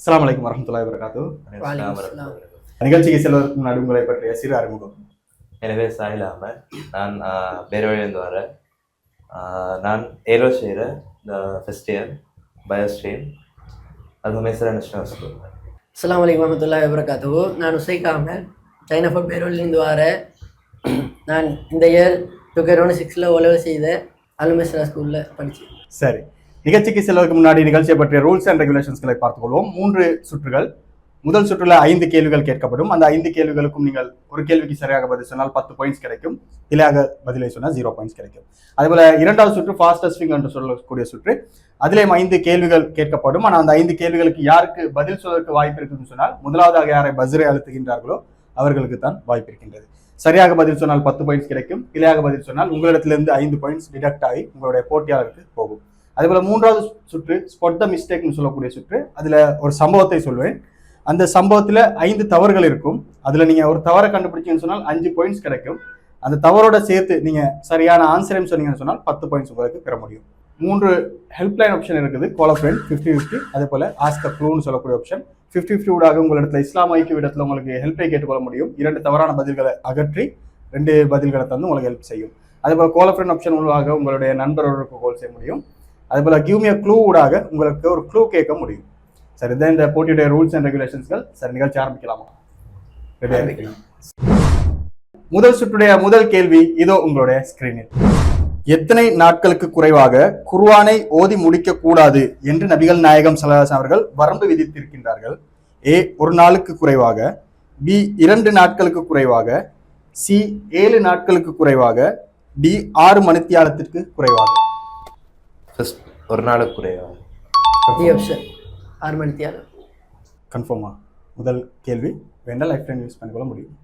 அஸ்ஸலாமு அலைக்கும் வரஹ்மத்துல்லாஹி வபரகாத்துஹு. நிகழ்ச்சிக்கு செல்வதற்கு முன்னாடி உங்களை பற்றிய சிறு அறிமுகம். எனவே சாஹில் அஹமத், நான் பேரவழியிலிருந்து வரேன். நான் ஏரோ செய்கிற இந்த ஃபஸ்ட் இயர் பயோஸ்ட்ரீம் அது மெசரா நேஷனல் ஸ்கூல். அஸ்ஸலாமு அலைக்கும் வரஹ்மத்துல்லாஹி வபரகாத்துஹு. நான் உசைக் அஹமத், சைனா ஃபார் பேரோலிருந்து வரேன். நான் இந்த இயர் 2006 உழவு செய்த அல்மெஸ்ரா ஸ்கூலில் படித்தேன். சரி, நிகழ்ச்சிக்கு செல்வதற்கு முன்னாடி நிகழ்ச்சியை பற்றிய ரூல்ஸ் அண்ட் ரெகுலேஷன்ஸ்களை பார்த்துக்கொள்வோம். 3 சுற்றுகள். முதல் சுற்றுல 5 கேள்விகள் கேட்கப்படும். அந்த 5 கேள்விகளுக்கும் நீங்கள் ஒரு கேள்விக்கு சரியாக பதில் சொன்னால் 10 பாயிண்ட்ஸ் கிடைக்கும். பிழையாக பதிலை சொன்னால் 0 பாயிண்ட்ஸ் கிடைக்கும். அதேபோல 2வது சுற்று ஃபாஸ்டஸ்ட் ஃபிங்கர் என்று சொல்லக்கூடிய சுற்று. அதிலேயும் 5 கேள்விகள் கேட்கப்படும். ஆனால் அந்த 5 கேள்விகளுக்கு யாருக்கு பதில் சொல்வதற்கு வாய்ப்பு இருக்குன்னு சொன்னால் முதலாவதாக யாரை பஸ்ரை அழுத்துகின்றார்களோ அவர்களுக்கு தான் வாய்ப்பு இருக்கின்றது. சரியாக பதில் சொன்னால் 10 பாயிண்ட்ஸ் கிடைக்கும். பிழையாக பதில் சொன்னால் உங்களிடத்திலிருந்து 5 பாயிண்ட்ஸ் டிடக்ட் ஆகி உங்களுடைய போட்டியாளருக்கு போகும். அதேபோல 3வது சுற்று ஸ்பாட் த மிஸ்டேக்னு சொல்லக்கூடிய சுற்று. அதுல ஒரு சம்பவத்தை சொல்வேன். அந்த சம்பவத்துல 5 தவறுகள் இருக்கும். அதுல நீங்க ஒரு தவறை கண்டுபிடிச்சீங்கன்னு சொன்னால் 5 பாயிண்ட்ஸ் கிடைக்கும். அந்த தவறோட சேர்த்து நீங்க சரியான ஆன்சரையும் சொன்னீங்கன்னு சொன்னால் 10 பாயிண்ட்ஸ் உங்களுக்கு பெற முடியும். 3 ஹெல்ப்லைன் ஆப்ஷன் இருக்குது. கால் அ ஃப்ரெண்ட் 50-50, அதே போல ஆஸ்க் அ க்ளூன்னு சொல்லக்கூடிய ஆப்ஷன். 50-50 ஊடாக உங்களிடத்துல இஸ்லாம் ஐக்கிய இடத்துல உங்களுக்கு ஹெல்ப்பை கேட்டுக்கொள்ள முடியும். 2 தவறான பதில்களை அகற்றி 2 பதில்களை தந்து உங்களுக்கு ஹெல்ப் செய்யும். அதே போல கால் அ ஃப்ரெண்ட் ஆப்ஷன் ஊடாக உங்களுடைய நண்பர்களுக்கு கால் செய்ய முடியும். அதே போல கிவ் மீ அ க்ளூ ஊடாக உங்களுக்கு ஒரு க்ளூ கேட்க முடியும். சரி, இதான் இந்த போட்டியுடைய ரூல்ஸ் அண்ட் ரெகுலேஷன்ஸ்கள். சரி, நிகழ்ச்சி ஆரம்பிக்கலாமா? முதல் சுற்றுடைய முதல் கேள்வி இதோ உங்களுடைய ஸ்கிரீனில். எத்தனை நாட்களுக்கு குறைவாக குர்ஆனை ஓதி முடிக்க கூடாது என்று நபிகள் நாயகம் ஸல்லல்லாஹு அலைஹி வஸல்லம் அவர்கள் வரம்பு விதித்திருக்கின்றார்கள்? ஏ, 1 நாளுக்கு குறைவாக, பி 2 நாட்களுக்கு குறைவாக, சி 7 நாட்களுக்கு குறைவாக, டி 6 மணித்தியாலத்திற்கு குறைவாக. ஃபர்ஸ்ட் 1 நாளுக்கு குறைவாக. டி ஆப்ஷன் 6 மணித்தியாலம். கன்ஃபார்மா? முதல் கேள்வி வேண்டாம், லைஃப் டைம் யூஸ் பண்ணிக்கொள்ள முடியும்.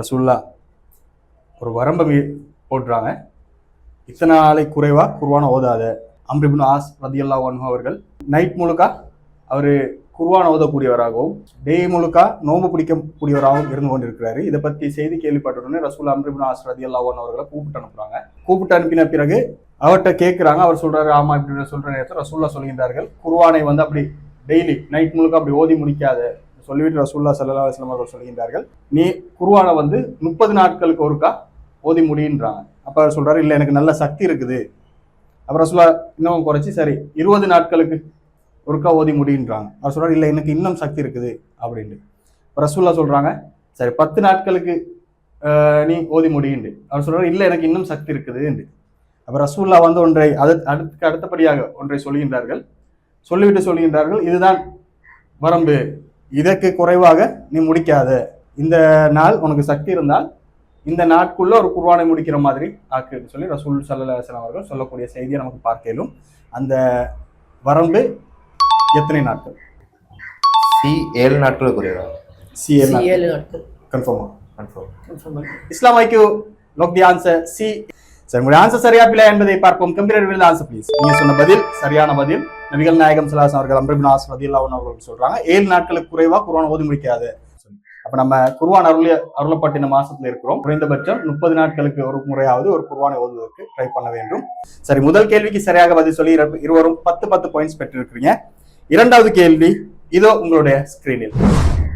ரசூல்லா ஒரு வரம்பை போடுறாங்க. இத்தனை நாளை குறைவா குர்ஆனை ஓதாத. அம்ர் இப்னு ஆஸ் ரலியல்லாஹு அன்ஹு அவர்கள் நைட் முழுக்கா அவர் குர்ஆன் ஓதக்கூடியவராகவும் டே முழுக்கா நோம்பு பிடிக்கக்கூடியவராகவும் இருந்து கொண்டிருக்கிறாரு. இதை பற்றி செய்தி கேள்விப்பட்டவுடனே ரசூல்லா அம்ர் இப்னு ஆஸ் ரலியல்லாஹு அன்ஹு அவர்களை கூப்பிட்டு அனுப்புறாங்க. கூப்பிட்டு அனுப்பின பிறகு அவர்கிட்ட கேட்குறாங்க. அவர் சொல்றாரு, ஆமா இப்படி சொல்ற நேரத்தில் ரசூல்லா சொல்கின்றார்கள், குர்ஆனை அப்படி டெய்லி நைட் முழுக்க அப்படி ஓதி முடிக்காத சொல்லிவிட்டு ரசூல்லா ஸல்லல்லாஹு அலைஹி வஸல்லம் அவர்கள் சொல்கின்றார்கள், நீ குர்ஆனை 30 நாட்களுக்கு ஒருக்கா ஓதி முடின்றாங்க. அப்ப அவர் சொல்றாரு, இல்லை எனக்கு நல்ல சக்தி இருக்குது. அப்புறம் ரசூல்லா இன்னும் குறைச்சி சரி 20 நாட்களுக்கு ஒருக்கா ஓதி முடின்றாங்க. அவர் சொல்றாரு, இல்லை எனக்கு இன்னும் சக்தி இருக்குது அப்படின்ட்டு. ரசூல்லா சொல்றாங்க, சரி 10 நாட்களுக்கு நீ ஓதி முடியுண்டு. அவர் சொல்றாரு, இல்லை எனக்கு இன்னும் சக்தி இருக்குது. அப்ப ரசூல்லா ஒன்றை அடுத்தபடியாக ஒன்றை சொல்கின்றார்கள். சொல்லிவிட்டு சொல்கின்றார்கள், இதுதான் வரம்பு, இதற்கு குறைவாக நீ முடிக்காத. இந்த நாள் உனக்கு சக்தி இருந்தால் இந்த நாட்குள்ள ஒரு குர்ஆனை முடிக்கிற மாதிரி ஆக்குன்னு சொல்லி ரசூல் ஸல்லல்லாஹு அலைஹி வஸல்லம் அவர்கள் சொல்லக்கூடிய செய்தியை நமக்கு பார்க்கலும். அந்த வரம்பு எத்தனை நாட்கள்? சி 7 நாட்களுக்கு குறைவாக. சி 7 நாட்கள். கன்ஃபார்மா? கன்ஃபார்ம். இஸ்லாம் ஐக்யூ லாக் தி ஆன்சர் சி. சரி, உங்களுடைய ஆன்சர் சரியா பிள்ளை என்பதை பார்ப்போம். Computer will answer please. நீங்க சொன்ன பதில் சரியான பதில். நபிகள் நாயகம் ஸல்லல்லாஹு அலைஹி வஸல்லம் அவர்கள் அம்ர் இப்னு ஆஸ் ரலியல்லாஹு அன்ஹு அவர்கள் சொல்றாங்க 7 நாட்களுக்கு குறைவா குர்ஆன் ஓதி முடிக்காது. அப்ப நம்ம குர்ஆன் அருளப்பட்ட மாசத்துல இருக்கிறோம். குறைந்தபட்சம் 30 நாட்களுக்கு ஒரு முறையாவது ஒரு குர்ஆனை ஓதுவதற்கு ட்ரை பண்ண வேண்டும். சரி, முதல் கேள்விக்கு சரியாக பதில் சொல்லி இருவரும் 10 பாயிண்ட்ஸ் பெற்றிருக்கிறீங்க. 2வது கேள்வி இதோ உங்களுடைய ஸ்கிரீனில்.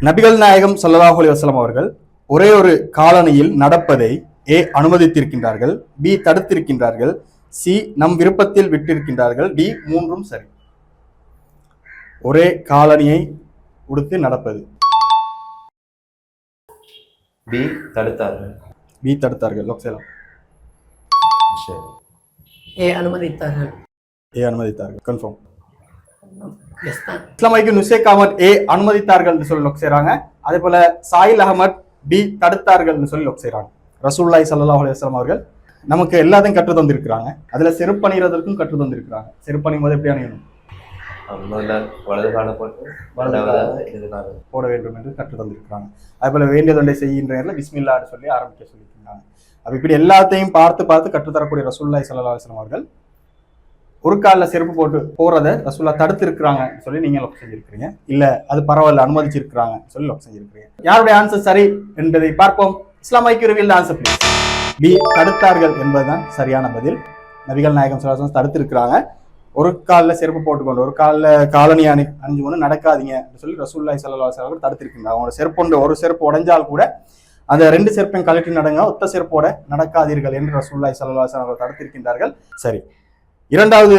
நபிகள் நாயகம் ஸல்லல்லாஹு அலைஹி வஸல்லம் அவர்கள் ஒரே ஒரு காலணியில் நடப்பதை ஏ அனுமதித்திருக்கின்றார்கள், பி தடுத்திருக்கின்றார்கள், சி நம் விருப்பத்தில் விட்டிருக்கின்றார்கள், டி 3ம் சரி. ஒரே காலணியை உடுத்து நடப்பது. பி தடுத்தார்கள். பி தடுத்தார்கள். லோக்சேலம். ஏ அனுமதித்தார்கள். ஏ அனுமதித்தார்கள். கன்ஃபார்ம். எஸ் தான். இஸ்லாம் ஐக்யூ நுசைக் அஹமத் ஏ அனுமதித்தார்கள் சொல்லி லொக் செய்றாங்க. அதே போல சாயில் அஹமத் பி தடுத்தார்கள் சொல்லி லொக் செய்றாங்க. ரசூலுல்லாஹி ஸல்லல்லாஹு அலைஹி வஸல்லம் அவர்கள் நமக்கு எல்லாத்தையும் கற்று தந்திருக்கிறாங்க. அதுல செருப்பணிறதற்கும் கற்று தந்திருக்கிறாங்க. செருப்பணியும் போது எப்படி அணியணும்? முதல்ல வலது காலை போட்டு போட வேண்டும் என்று கற்று தந்திருக்கிறாங்க. அதே போல வேண்டியதொன்றை செய்கின்ற நேரத்தில் பிஸ்மில்லான்னு சொல்லி ஆரம்பிக்க சொல்லியிருக்காங்க. அப்ப இப்படி எல்லாத்தையும் பார்த்து கற்றுத்தரக்கூடிய ரசூலுல்லாஹி ஸல்லல்லாஹு அலைஹி வஸல்லம் அவர்கள் ஒரு காலில் செருப்பு போட்டு போறத ரசூல்லா தடுத்து இருக்கிறாங்க சொல்லி நீங்க லொக் செஞ்சிருக்கிறீங்க. இல்ல அது பரவாயில்ல அனுமதிச்சிருக்கிறாங்க சொல்லி லொக் செஞ்சிருக்கிறீங்க. யாருடைய ஆன்சர் சரி என்பதை பார்ப்போம். Islam IQ reveal answer please. B தடுத்தார்கள் என்பதுதான் சரியான பதில். நபிகள் நாயகம் ஸல்லல்லாஹு அலைஹி வஸல்லம் தடுத்திருக்கிறாங்க. ஒரு காலில் செருப்பு போட்டுக்கொண்டு ஒரு காலில் காலனி அணிஞ்சு கொண்டு நடக்காதீங்க சொல்லி ரசூலுல்லாஹி ஸல்லல்லாஹு அலைஹி வஸல்லம் தடுத்திருக்கின்றாங்க. அவங்களோட செருப்பு ஒரு செருப்பு உடைஞ்சால் கூட அந்த 2 செருப்பையும் கழட்டி நடங்க, ஒத்த செருப்போட நடக்காதீர்கள் என்று ரசூலுல்லாஹி ஸல்லல்லாஹு அலைஹி வஸல்லம் தடுத்திருக்கின்றார்கள். சரி, இரண்டாவது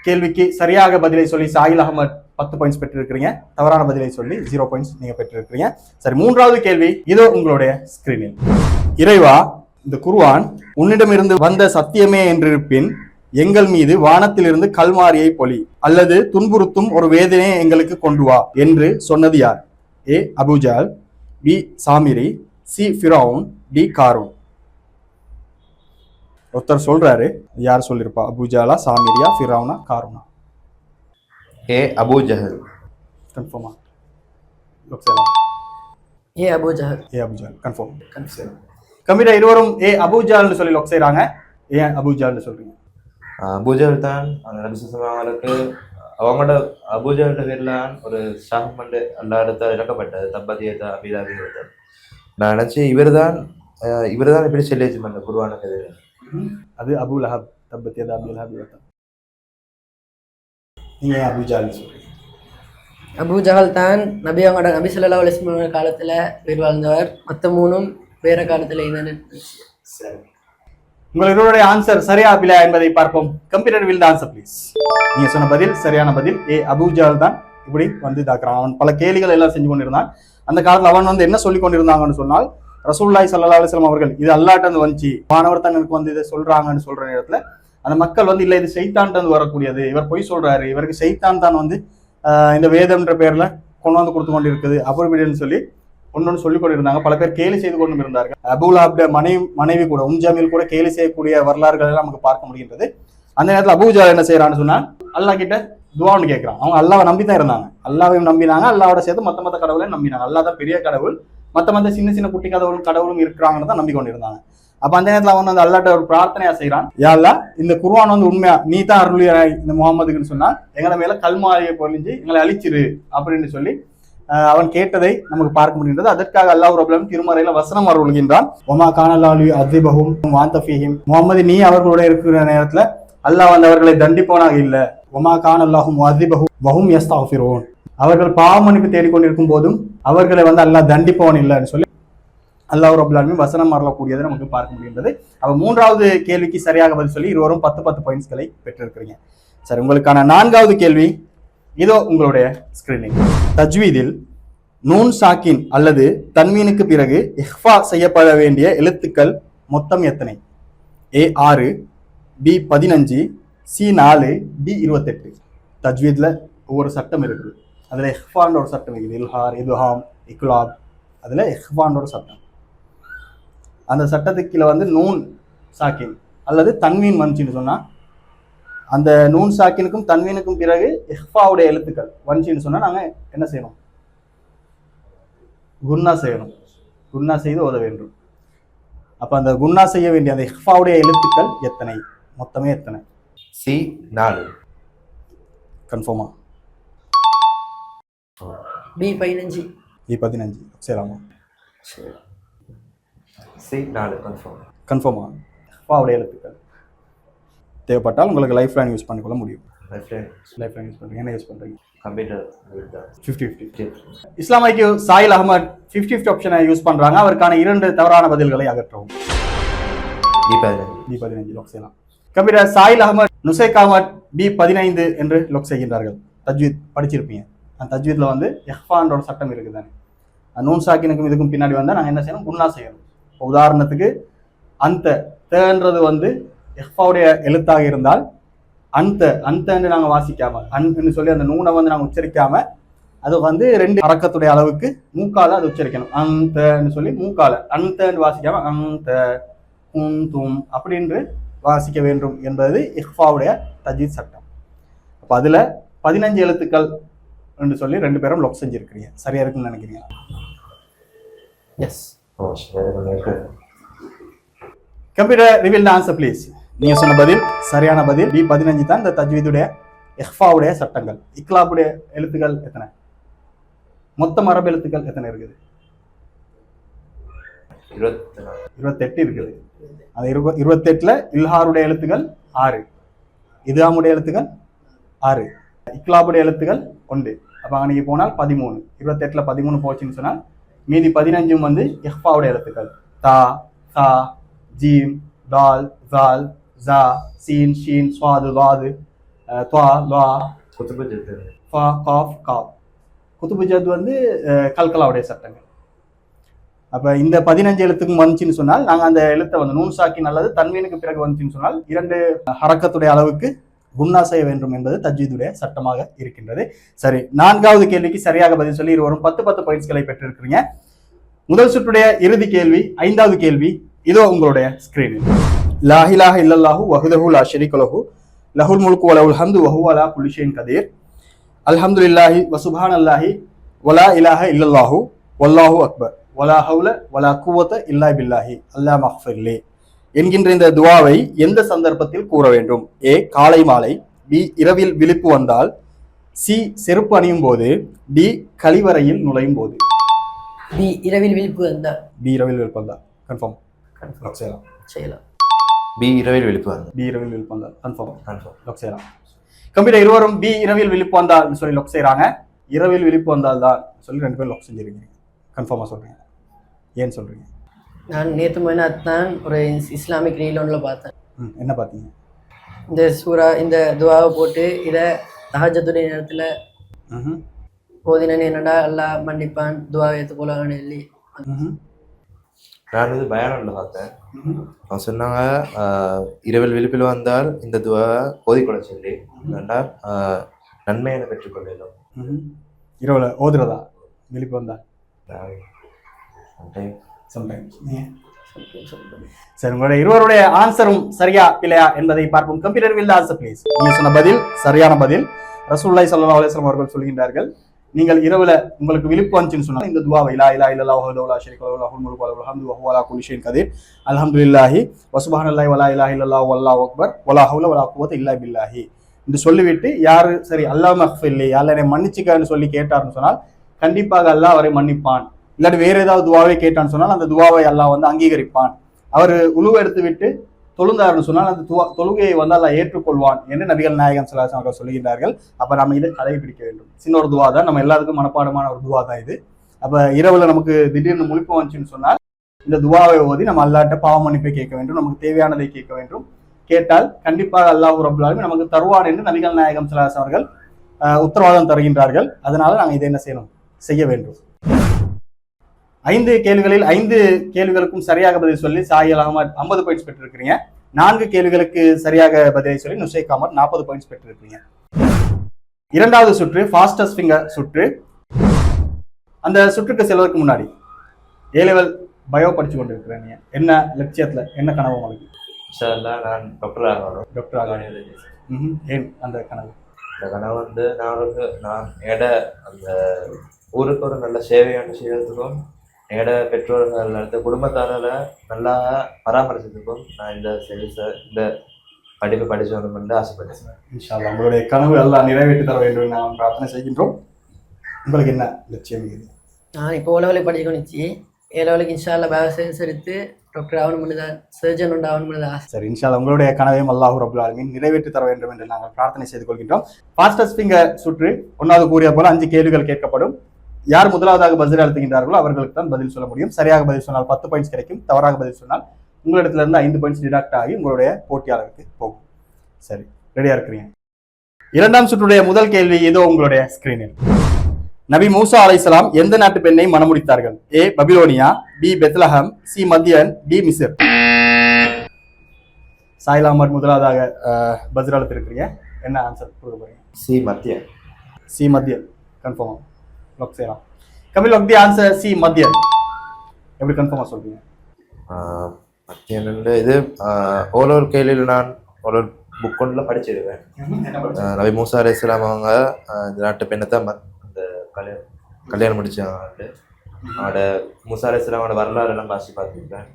கேள்விக்கு சரியாக பதிலை சொல்லி சாயில் அகமது 10 பாயிண்ட்ஸ் பெற்றிருக்கிறீங்க. தவறான பதிலை சொல்லி 0 பாயிண்ட்ஸ் நீங்க பெற்றிருக்கிறீங்க. சரி, மூன்றாவது கேள்வி இதோ உங்களுடைய ஸ்கிரீனில். இறைவா, இந்த குர்ஆன் உன்னிடமிருந்து வந்த சத்தியமே என்றிருப்பின் எங்கள் மீது வானத்திலிருந்து கல்மாரியை பொலி அல்லது துன்புறுத்தும் ஒரு வேதனையை எங்களுக்கு கொண்டு வா என்று சொன்னது யார்? A Abu Jahl, B Samiri, C Firaun, D Qarun. ஒருத்தர் சொல்றாரு, யார் சொல்லிருப்பா? அபூஜஹலா, சாமிரியா, ஃபிரௌனா, காரூனா? ஏ அபூஜஹல். கன்ஃபார்மா? ஏ அபூஜஹல். ஏ அபூஜஹல் கன்ஃபார்ம். கம்பிட இருவரும் ஏ அபூஜஹல்னு சொல்லி லொக் செய்றாங்க. ஏன் அபூஜஹல்னு சொல்றீங்க? அபூஜஹல் தான் அந்த நபி அவங்களுக்கு அவங்களோட அபூஜஹல்ட பேர்ல ஒரு ஷாஹ்மண்ட் எல்லா இடத்துல இறக்கப்பட்டது. தப்பதியதா அபிலாபியதா. நான் நினைச்சேன் இவர்தான் இப்படி சொல்லி வச்சுருந்த குர்ஆனுக்கு எதிராக. அது அபூ லஹப், தப்பதியதா அபிலாபியதா. நீங்க அபூஜஹல் சொல்றீங்க? அபூஜஹல் தான் நபி ஸல்லல்லாஹு அலைஹி வஸல்லம் காலத்துல உயிர் வாழ்ந்தவர். மற்ற மூணும் வேற காலத்துல இருந்தது. சரி, உங்கள் இருவருடைய ஆன்சர் சரியா பிழை என்பதை பார்ப்போம். Computer will the answer please. நீங்க சொன்ன பதில் சரியான பதில். ஏ அபூஜஹல் தான் இப்படி வந்து தாக்குறான். அவன் பல கேலிகள் எல்லாம் செஞ்சு கொண்டிருந்தான். அந்த காலத்துல அவன் என்ன சொல்லி கொண்டிருந்தாங்கன்னு சொன்னால், ரசூலுல்லாஹி ஸல்லல்லாஹு அலைஹி வஸல்லம் அவர்கள் இது அல்லாஹ்ட்ட இருந்து வந்துச்சு, மாணவர் தான் எனக்கு இதை சொல்றாங்கன்னு சொல்ற நேரத்துல அந்த மக்கள் இல்ல இது ஷைத்தான்ட்ட இருந்து வரக்கூடியது, இவர் பொய் சொல்றாரு, இவருக்கு ஷைத்தான் தான் இந்த வேதம்ன்ற பேர்ல கொண்டு வந்து கொடுத்து கொண்டு இருக்குது அப்படின்னு சொல்லி ஒன்னொன்னு சொல்லி கொண்டு இருந்தாங்க. பல பேர் கேலி செய்து கொண்டும் இருந்தார்கள். அபூலஹப் மனைவி கூட உம்ஜமில் கூட கேலி செய்யக்கூடிய வரலாறுகள் எல்லாம் நமக்கு பார்க்க முடிகின்றது. அந்த நேரத்தில் அபூஜஹல் என்ன செய்யறான்னு சொன்னா, அல்லாஹ் கிட்ட துஆன்னு கேட்கிறான். அவங்க அல்லாஹ்வை நம்பி தான் இருந்தாங்க. அல்லாஹ்வையும் நம்பினாங்க, அல்லாஹ்வோட சேர்த்து மத்த கடவுளையும் நம்பினாங்க. அல்லாஹ் தான் பெரிய கடவுள், மத்த சின்ன குட்டி கடவுளும் இருக்கிறாங்கன்னு தான் நம்பிக்கொண்டு இருந்தாங்க. அப்ப அந்த நேரத்தில் அவன் அல்லாஹ்ட்ட ஒரு பிரார்த்தனையா செய்யறான். யா அல்லாஹ், இந்த குர்ஆன் உண்மையா நீ தான் அருளியாய் இந்த முகமதுக்குன்னு சொன்னா எங்களை மேல கல்மாரியை பொழிஞ்சு எங்களை அழிச்சிரு அப்படின்னு சொல்லி அவன் கேட்டதை நமக்கு பார்க்க முடிகின்றது. அதற்காக அல்லாஹ் ரப்பல் ஆலமீன் திருமறையில வசனம் அருள்கின்றான். ஒமா கானல்லாஹு யுஅஸிபுஹும் வஅன்த ஃபீஹிம். முஹம்மது, நீ அவர்களோட இருக்கிற நேரத்துல அல்லாஹ் அவர்களை தண்டிப்பவனாக இல்ல. ஒமா கானல்லாஹு முஅஸிபுஹும் வஹும் யஸ்தக்ஃபிரூன். அவர்கள் பாவ மன்னிப்பு தேடிக்கொண்டிருக்கும் போதும் அவர்களை அல்லாஹ் தண்டிப்பவன் இல்லைன்னு சொல்லி அல்லாஹ் ரப்பல் ஆலமீன் வசனம் அருளக்கூடியதை நமக்கு பார்க்க முடிகின்றது. அப்ப மூன்றாவது கேள்விக்கு சரியாக பதில் சொல்லி இருவரும் 10 பாயிண்ட்ஸ்களை பெற்றிருக்கிறீங்க. சரி, உங்களுக்கான 4வது கேள்வி இதோ உங்களுடைய ஸ்கிரீனிங். தஜ்வீதில் நூன் சாக்கின் அல்லது தன்வீனுக்கு பிறகு இஹ்ஃபா செய்யப்பட வேண்டிய எழுத்துக்கள் மொத்தம் எத்தனை? ஏ 6, பி 15, சி 4, டி 28. தஜ்வீத்ல ஒவ்வொரு சட்டம் இருக்குது. அதுல இஹ்ஃபான்ற ஒரு சட்டம் இருக்குது. இல்ஹார், இதுஹாம், இக்லாப், அதுல இஹ்ஃபான்ற ஒரு சட்டம். அந்த சட்டத்துக்கு கீழே நூன் சாக்கின் அல்லது தன்வீன் வந்துச்சுன்னு சொன்னா, அந்த நூன் சாக்கினுக்கும் தன்வீனுக்கும் பிறகு இஹ்ஃபாவுடைய எழுத்துக்கள் வந்துச்சுன்னு சொன்னா நாங்க என்ன செய்யணும்? குன்னா செய்யணும். குன்னா செய்து ஓத வேண்டும். அப்ப அந்த குன்னா செய்ய வேண்டிய அந்த இஹ்ஃபாவுடைய எழுத்துக்கள் எத்தனை? மொத்தமே எத்தனை? சி 4. கன்ஃபார்மா? பி 15. பி 15 சரியாமா? C 4 confirm. கன்ஃபார்மா? இஹ்ஃபாவுடைய எழுத்துக்கள் தேவைப்பட்டால் உங்களுக்கு லைஃப் லைன் யூஸ் பண்ணிக்கொள்ள முடியும். லைஃப் லைன் யூஸ் பண்ணுறீங்க. என்ன யூஸ் பண்ணுறீங்க? கம்ப்யூட்டர் 50-50. இஸ்லாமிக்கு சாயில் அகமது 50-50 ஆப்ஷனை யூஸ் பண்றாங்க. அவருக்கான 2 தவறான பதில்களை அகற்றவும். பி 15 லொக் செய்யலாம். கம்ப்யூட்டர் சாயில் அகமது, நுசைக் அகமது பி 15 என்று லொக் செய்கின்றார்கள். தஜ்வீத் படிச்சிருப்பீங்க. அந்த தஜ்வீத்ல இஹ்ஃபான்ற ஒரு சட்டம் இருக்குது தானே. நூன் சாக்கினுக்கும் இதுக்கும் பின்னாடி நாங்கள் என்ன செய்யணும்? குன்னா செய்யணும். உதாரணத்துக்கு அந்த தேன்றது இஹ்ஃபாவுடைய எழுத்தாக இருந்தால் அந்த நாங்கள் வாசிக்காம அன்னு சொல்லி அந்த நூனை நாங்கள் உச்சரிக்காம அது 2 அரக்கத்துடைய அளவுக்கு மூக்கால அது உச்சரிக்கணும். அந்தன்னு சொல்லி மூக்கால அந்த வாசிக்காம அந்த குந்தும் அப்படின்னு வாசிக்க வேண்டும் என்பது இஹ்ஃபாவுடைய தஜ்வீத் சட்டம். அப்ப அதுல 15 எழுத்துக்கள் என்று சொல்லி 2 பேரும் லொக் செஞ்சிருக்கிறீங்க. சரியா இருக்குன்னு நினைக்கிறீங்க? Yes. Computer reveal the answer please. நீங்க சொன்ன பதில் சரியான பதில். பி 15 தான் இந்த தஜ்வீதுடைய இஹ்ஃபாவுடைய சட்டங்கள். இக்லாபுடைய எழுத்துக்கள் எத்தனை? மொத்தம் அரபு எழுத்துக்கள் எத்தனை இருக்குது? 28 இருக்குது. அது 28ல இல்ஹாருடைய எழுத்துக்கள் 6, இதுஹாமுடைய எழுத்துக்கள் 6. இக்லாபுடைய எழுத்துக்கள் 1. அப்போ அன்னைக்கு போனால் 13. 28ல் 13 போச்சுன்னு சொன்னால் மீதி 15 வந்து இஹ்ஃபாவுடைய எழுத்துக்கள். தா, சா, ஜீம், தால், ஜால், ஜா, சீன், ஷீன், ஸ்வாது, வாது, துவா, லா, ஃபா, காஃப், காஃப். குத்துபுஜத் வந்து கல்கலாவுடைய சட்டங்கள். அப்போ இந்த 15 எழுத்துக்கும் வந்துச்சுன்னு சொன்னால் நாங்கள் அந்த எழுத்தை வந்து நூன் சாக்கின் அல்லது தன்வீனுக்கு பிறகு வந்துச்சுன்னு சொன்னால் 2 ஹரக்கத்துடைய அளவுக்கு குன்னா செய்ய வேண்டும் என்பது தஜ்வீதுடைய சட்டமாக இருக்கின்றது. சரி, 4வது கேள்விக்கு சரியாக பதில் சொல்லி இருவரும் 10 பாயிண்ட்ஸ்களை பெற்றிருக்கிறீங்க. முதல் சுற்றுடைய இறுதி கேள்வி 5வது கேள்வி இதோ உங்களுடைய ஸ்கிரீனில். லா இலாஹ இல்லல்லாஹு வஹ்தஹு லா ஷரீக லஹு லஹுல் முல்கு வ லஹுல் ஹம்து வ ஹுவ அலா குல்லி ஷைஇன் கதீர் அல்ஹம்துலில்லாஹி வ சுப்ஹானல்லாஹி வ லா இலாஹ இல்லல்லாஹு வல்லாஹு அக்பர் வலா ஹவுல வலா குவத இல்லா பில்லாஹி அல்லாஹ் மக்ஃபிர்லி என்கின்ற இந்த துவாவை எந்த சந்தர்ப்பத்தில் கூற வேண்டும்? ஏ காலை மாலை, பி இரவில் விழிப்பு வந்தால், சி செருப்பு அணியும் போது, டி கழிவறையில் நுழையும் போது. பி இரவில் விழிப்பு வந்தால். பி இரவில் விழிப்பு வந்தால் கன்ஃபார்ம் செய்யலாம். செய்யலாம். பி இரவில் விழிப்பு வந்தால். பி இரவில் விழிப்பு வந்தால் கன்ஃபார்ம் லாக் செய்யலாம். கம்ப்யூட்டர் இருவரும் பி இரவில் விழிப்பு வந்தால் சொல்லி லாக் செய்யறாங்க. இரவில் விழிப்பு வந்தால் தான் சொல்லி 2 பேரும் லாக் செஞ்சிருக்கீங்க. கன்ஃபார்மா சொல்றீங்க. ஏன் சொல்றீங்க? நான் நேற்று மதினாத்தான் ஒரு இஸ்லாமிக் ரீல் ஒன்றில் பார்த்தேன். என்ன பார்த்தீங்க? இந்த சூரா இந்த துவாவை போட்டு இதை தஹஜ்ஜுடைய நேரத்தில் ஓதினேன்னு என்னடா அல்லாஹ் மன்னிப்பான் துவாவை ஏற்றுக்கொள்ளான்னு சொல்லி. நான் வந்து பயானில் பார்த்தேன். அவங்க சொன்னாங்க இரவில் விழிப்பில் வந்தால் இந்த துவாவை ஓதிக்கொள்ள சொல்லி ரெண்டால் நன்மையை பெற்றுக்கொள்ளலாம். இரவில் ஓதுறதா விழிப்பு வந்தால்? சரி, உங்களுடைய இருவருடைய ஆன்சரும் சரியா இல்லையா என்பதை பார்ப்போம். Computer will answer please. நீங்க சொன்ன பதில் சரியான பதில். ரசூலுல்லாஹி ஸல்லல்லாஹு அலைஹி வஸல்லம் அவர்கள் சொல்கின்றார்கள், நீங்கள் இரவுல உங்களுக்கு விழிப்பு வந்துச்சுன்னு சொன்னா இந்த துஆவை லா இலாஹ இல்லல்லாஹு வஹ்தஹு லா ஷரீக லஹு லஹுல் முல்கு வ லஹுல் ஹம்து வ ஹுவ அலா குல்லி ஷைஇன் கதீர் அல்ஹம்துலில்லாஹி வ சுப்ஹானல்லாஹி வ லா இலாஹ இல்லல்லாஹு வல்லாஹு அக்பர் வ லா ஹவுல வ லா குவத இல்லா பில்லாஹி என்று சொல்லிவிட்டு யாரு சரி அல்லாஹ் மக்ஃபிர்லி அல்லாஹ் என்னை மன்னிச்சுக்கன்னு சொல்லி கேட்டார்னு சொன்னால் கண்டிப்பாக அல்லாஹ் அவரை மன்னிப்பான். இல்லாட்டி வேற ஏதாவது துவாவை கேட்டான்னு சொன்னால் அந்த துவாவை அல்லாஹ் வந்து அங்கீகரிப்பான். அவர் உழுவு எடுத்து விட்டு தொழுந்தாருன்னு சொன்னால் அந்த தொழுகையை வந்து அல்லாஹ் ஏற்றுக்கொள்வான் என்று நபிகள் நாயகம் ஸல்லல்லாஹு அலைஹி வஸல்லம் சொல்லுகின்றார்கள். அப்ப நம்ம இதை கடைபிடிக்க வேண்டும். சின்ன ஒரு துவா தான், நம்ம எல்லாருக்கும் மனப்பாடமான ஒரு துவா தான் இது. அப்ப இரவுல நமக்கு திடீர்னு முழிப்பு வந்துச்சுன்னு சொன்னால் இந்த துவாவை ஓதி நம்ம அல்லாஹ்ட்ட பாவ மன்னிப்பை கேட்க வேண்டும், நமக்கு தேவையானதை கேட்க வேண்டும். கேட்டால் கண்டிப்பாக அல்லாஹ் ரப்பல் ஆலமீன் நமக்கு தருவான் என்று நபிகள் நாயகம் ஸல்லல்லாஹு அலைஹி வஸல்லம் அவர்கள் உத்தரவாதம் தருகின்றார்கள். அதனால நாங்கள் இதை என்ன செய்யணும், செய்ய வேண்டும். 5 கேள்விகளில் 5 கேள்விகளுக்கும் சரியாக பதில் சொல்லி சாஹில் அஹ்மத் 50 பாயிண்ட்ஸ் பெற்றிருக்கிறீங்க. 4 கேள்விகளுக்கு சரியாக பதிலை சொல்லி நுஷைக் அஹ்மத் 40 பாயிண்ட்ஸ் பெற்றிருக்கிறீங்க. 2வது சுற்று ஃபாஸ்டஸ்ட் ஃபிங்கர் சுற்று. அந்த சுற்றுக்கு செல்வதற்கு முன்னாடி ஏ லெவல் பயோ படிச்சு கொண்டிருக்கிறேன். நீங்க என்ன லட்சியத்துல என்ன கனவு உங்களுக்கு? நான் டாக்டர் ஆகணும். டாக்டர் ஆகணும். ஏன் அந்த கனவு? இந்த கனவு வந்து நான் அந்த ஊருக்கு ஒரு நல்ல சேவையான செய்யறதுக்கும் என்னோட பெற்றோர்கள் அடுத்த குடும்பத்தாரால நல்லா பராமரிச்சதுக்கும் நான் இந்த படிப்பு படிச்சு வரணும்னு ஆசைப்பட்டேன். இன்ஷா அல்லாஹ் உங்களுடைய கனவு எல்லாம் நிறைவேற்றி தர வேண்டும் நாம் பிரார்த்தனை செய்கின்றோம். உங்களுக்கு என்ன லட்சியம் இது? நான் இப்போ ஓலவலுக்கு படிக்கணுச்சு. ஏலவலுக்கு இன்ஷா அல்லாஹ் பயோசயின்ஸ் எடுத்து டாக்டர் ஆகணும் தான், சர்ஜன் ஒன்று ஆகணும் தான் ஆசை. சரி, இன்ஷா அல்லாஹ் உங்களுடைய கனவையும் அல்லாஹ் ரப்பல் ஆலமீன் நிறைவேற்றி தர வேண்டும் என்று நாங்கள் பிரார்த்தனை செய்து கொள்கின்றோம். ஃபாஸ்டஸ்ட் ஃபிங்கர் சுற்று 1வது கூறிய போல 5 கேள்விகள் கேட்கப்படும். யார் முதலாவதாக பஸ்ஸர் அழுத்துகின்றார்களோ அவர்களுக்கு தான் பதில் சொல்ல முடியும். சரியாக பதில் சொன்னால் 10 பாயிண்ட்ஸ் கிடைக்கும். தவறாக பதில் சொன்னால் உங்களிடத்துல இருந்து 5 பாயிண்ட்ஸ் டிடக்ட் ஆகி உங்களுடைய போட்டியாளருக்கு போகும். சரி, ரெடியா இருக்கிறீங்க? 2ஆம் சுற்றுடைய முதல் கேள்வி இதோ உங்களுடைய ஸ்கிரீனில். நபி மூசா அலைஹிஸ்ஸலாம் எந்த நாட்டு பெண்ணை மணமுடித்தார்கள்? A Babylonia, B Bethlehem, C Madyan, D Misr. Sahil Ahmed முதலாவதாக பஸ்ஸர் அழுத்திருக்கிறீங்க. என்ன ஆன்சர் கொடுக்க போறீங்க? C Madyan. C Madyan confirm lock செய்யலாம். Kapil lock the answer C Madyan. எப்படி கன்ஃபார்மா சொல்றீங்க? மத்தியன் இது ஓலோர் கேள்வியில் நான் ஒரு புக் ஒன்றுல படிச்சிருவேன். நபி மூசா அலைஹிஸ்ஸலாம் அவங்க இந்த நாட்டு பெண்ணை தான் அந்த கல்யாணம் முடிச்சாங்க. அவனோட மூசா அலைஹிஸ்ஸலாமோட வரலாறு எல்லாம் வாசி பார்த்துருக்கேன்.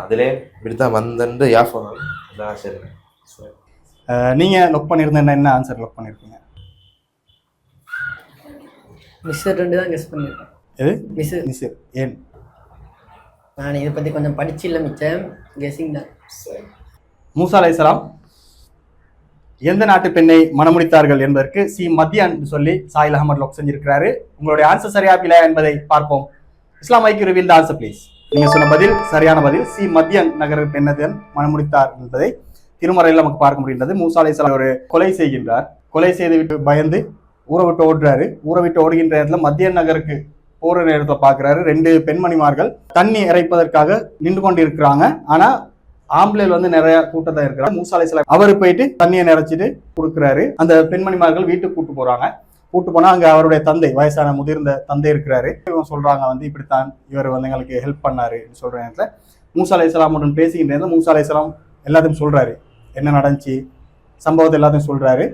அதிலே இப்படித்தான் வந்தேன் யாஃபம் தான். சரி, நீங்க லாக் பண்ணியிருந்தா என்ன ஆன்சர் லாக் பண்ணிருக்கீங்க? மிஸ்ஸர் 2 தான் கெஸ் பண்ணியிருக்கேன். எது? மிஸ்ஸர். ஏன்? நான் இதை பற்றி கொஞ்சம் படிச்சு இல்லை, மிச்சம் கெஸிங் தான். மூசா அலைஹிஸ்ஸலாம் எந்த நாட்டு பெண்ணை மணமுடித்தார்கள் என்பதற்கு சி மத்தியான் சொல்லி சாயில் அகமது லாக் செஞ்சிருக்கிறாரு. உங்களுடைய ஆன்சர் சரியா இல்லையா என்பதை பார்ப்போம். இஸ்லாம் ஐக்கு ரிவீல் தி ஆன்சர் ப்ளீஸ். நீங்க சொன்ன பதில் சரியான பதில். சி மத்தியன் நகர பெண்ணதன் மணமுடித்தார் என்பதை திருமறையில் நமக்கு பார்க்க முடிகின்றது. மூசா அலைஹிஸ்ஸலாம் ஒரு கொலை செய்கின்றார். கொலை செய்து விட்டு பயந்து ஊரை விட்டு ஓடுறாரு. ஊரை விட்டு ஓடுகின்ற இடத்துல மத்திய நகருக்கு போற நேரத்தை பார்க்கிறாரு. 2 பெண்மணிமார்கள் தண்ணி இறைப்பதற்காக நின்று கொண்டு இருக்கிறாங்க. ஆனா ஆம்பளையில் நிறைய கூட்டத்தை இருக்கிறாங்க. மூசா அலைஹிஸ்ஸலாம் அவரு போயிட்டு தண்ணியை நிறைச்சிட்டு கொடுக்குறாரு. அந்த பெண்மணிமார்கள் வீட்டுக்கு கூட்டு போறாங்க. கூட்டு போனா அங்க அவருடைய தந்தை, வயசான முதிர்ந்த தந்தை இருக்கிறாரு. இவங்க சொல்றாங்க இப்படித்தான் இவர் எங்களுக்கு ஹெல்ப் பண்ணாரு சொல்ற நேரத்துல மூசா அலைஹிஸ்ஸலாமுடன் பேசுகின்ற நேரத்தில் மூசா அலைஹிஸ்ஸலாம் எல்லாத்தையும் சொல்றாரு. என்ன நடந்துச்சு சம்பவத்தை எல்லாத்தையும் சொல்றாரு.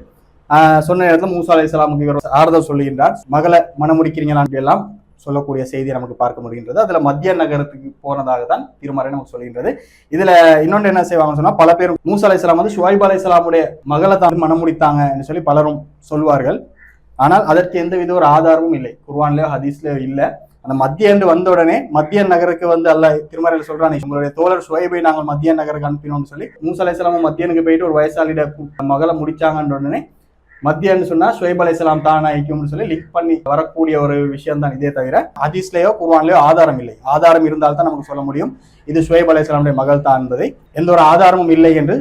சொன்ன நேரத்தில் மூசா அலைஹிஸ்ஸலாமுக்கு இவர் ஆறுதல் சொல்லுகின்றார். மகளை மணமுடிக்கிறீங்களான்னு எல்லாம் சொல்லக்கூடிய செய்தியை நமக்கு பார்க்க முடிகின்றது. அதுல மத்திய நகரத்துக்கு போனதாக தான் திருமறை நமக்கு சொல்கின்றது. இதுல இன்னொன்று என்ன செய்வாங்கன்னு சொன்னா, பல பேர் மூசா அலைஹிஸ்ஸலாம் ஷுவைப் அலைஹிஸ்ஸலாமுடைய மகளை தான் மணமுடித்தாங்கன்னு சொல்லி பலரும் சொல்வார்கள். ஆனால் அதற்கு எந்தவித ஒரு ஆதாரமும் இல்லை, குர்ஆன்லயோ ஹதீஸ்லயோ இல்லை. அந்த மத்திய என்று வந்த உடனே மத்திய நகருக்கு அல்லாஹ் திருமறையில் சொல்றான், உங்களுடைய தோழர் ஷுவைபை நாங்கள் மத்திய நகருக்கு அனுப்பினோம்னு சொல்லி மூசா அலைஹிஸ்ஸலாம் மத்தியனுக்கு போயிட்டு ஒரு வயசாளிட மகளை முடிச்சாங்கன்ற உடனே மத்தியன்னு சொன்னா ஷுவைப் அலைஹிஸ்ஸலாம் தான் ஐக்கியம்னு சொல்லி லிங்க் பண்ணி வரக்கூடிய ஒரு விஷயம் தான். இதே தவிர ஹதீஸ்லயோ குர்ஆன்லயோ ஆதாரம் இல்லை. ஆதாரம் இருந்தால்தான் நமக்கு சொல்ல முடியும் இது ஷுவைப் அலைஹிஸ்ஸலாமுடைய மகள் தான் என்பதை. எந்த ஒரு ஆதாரமும் இல்லை என்று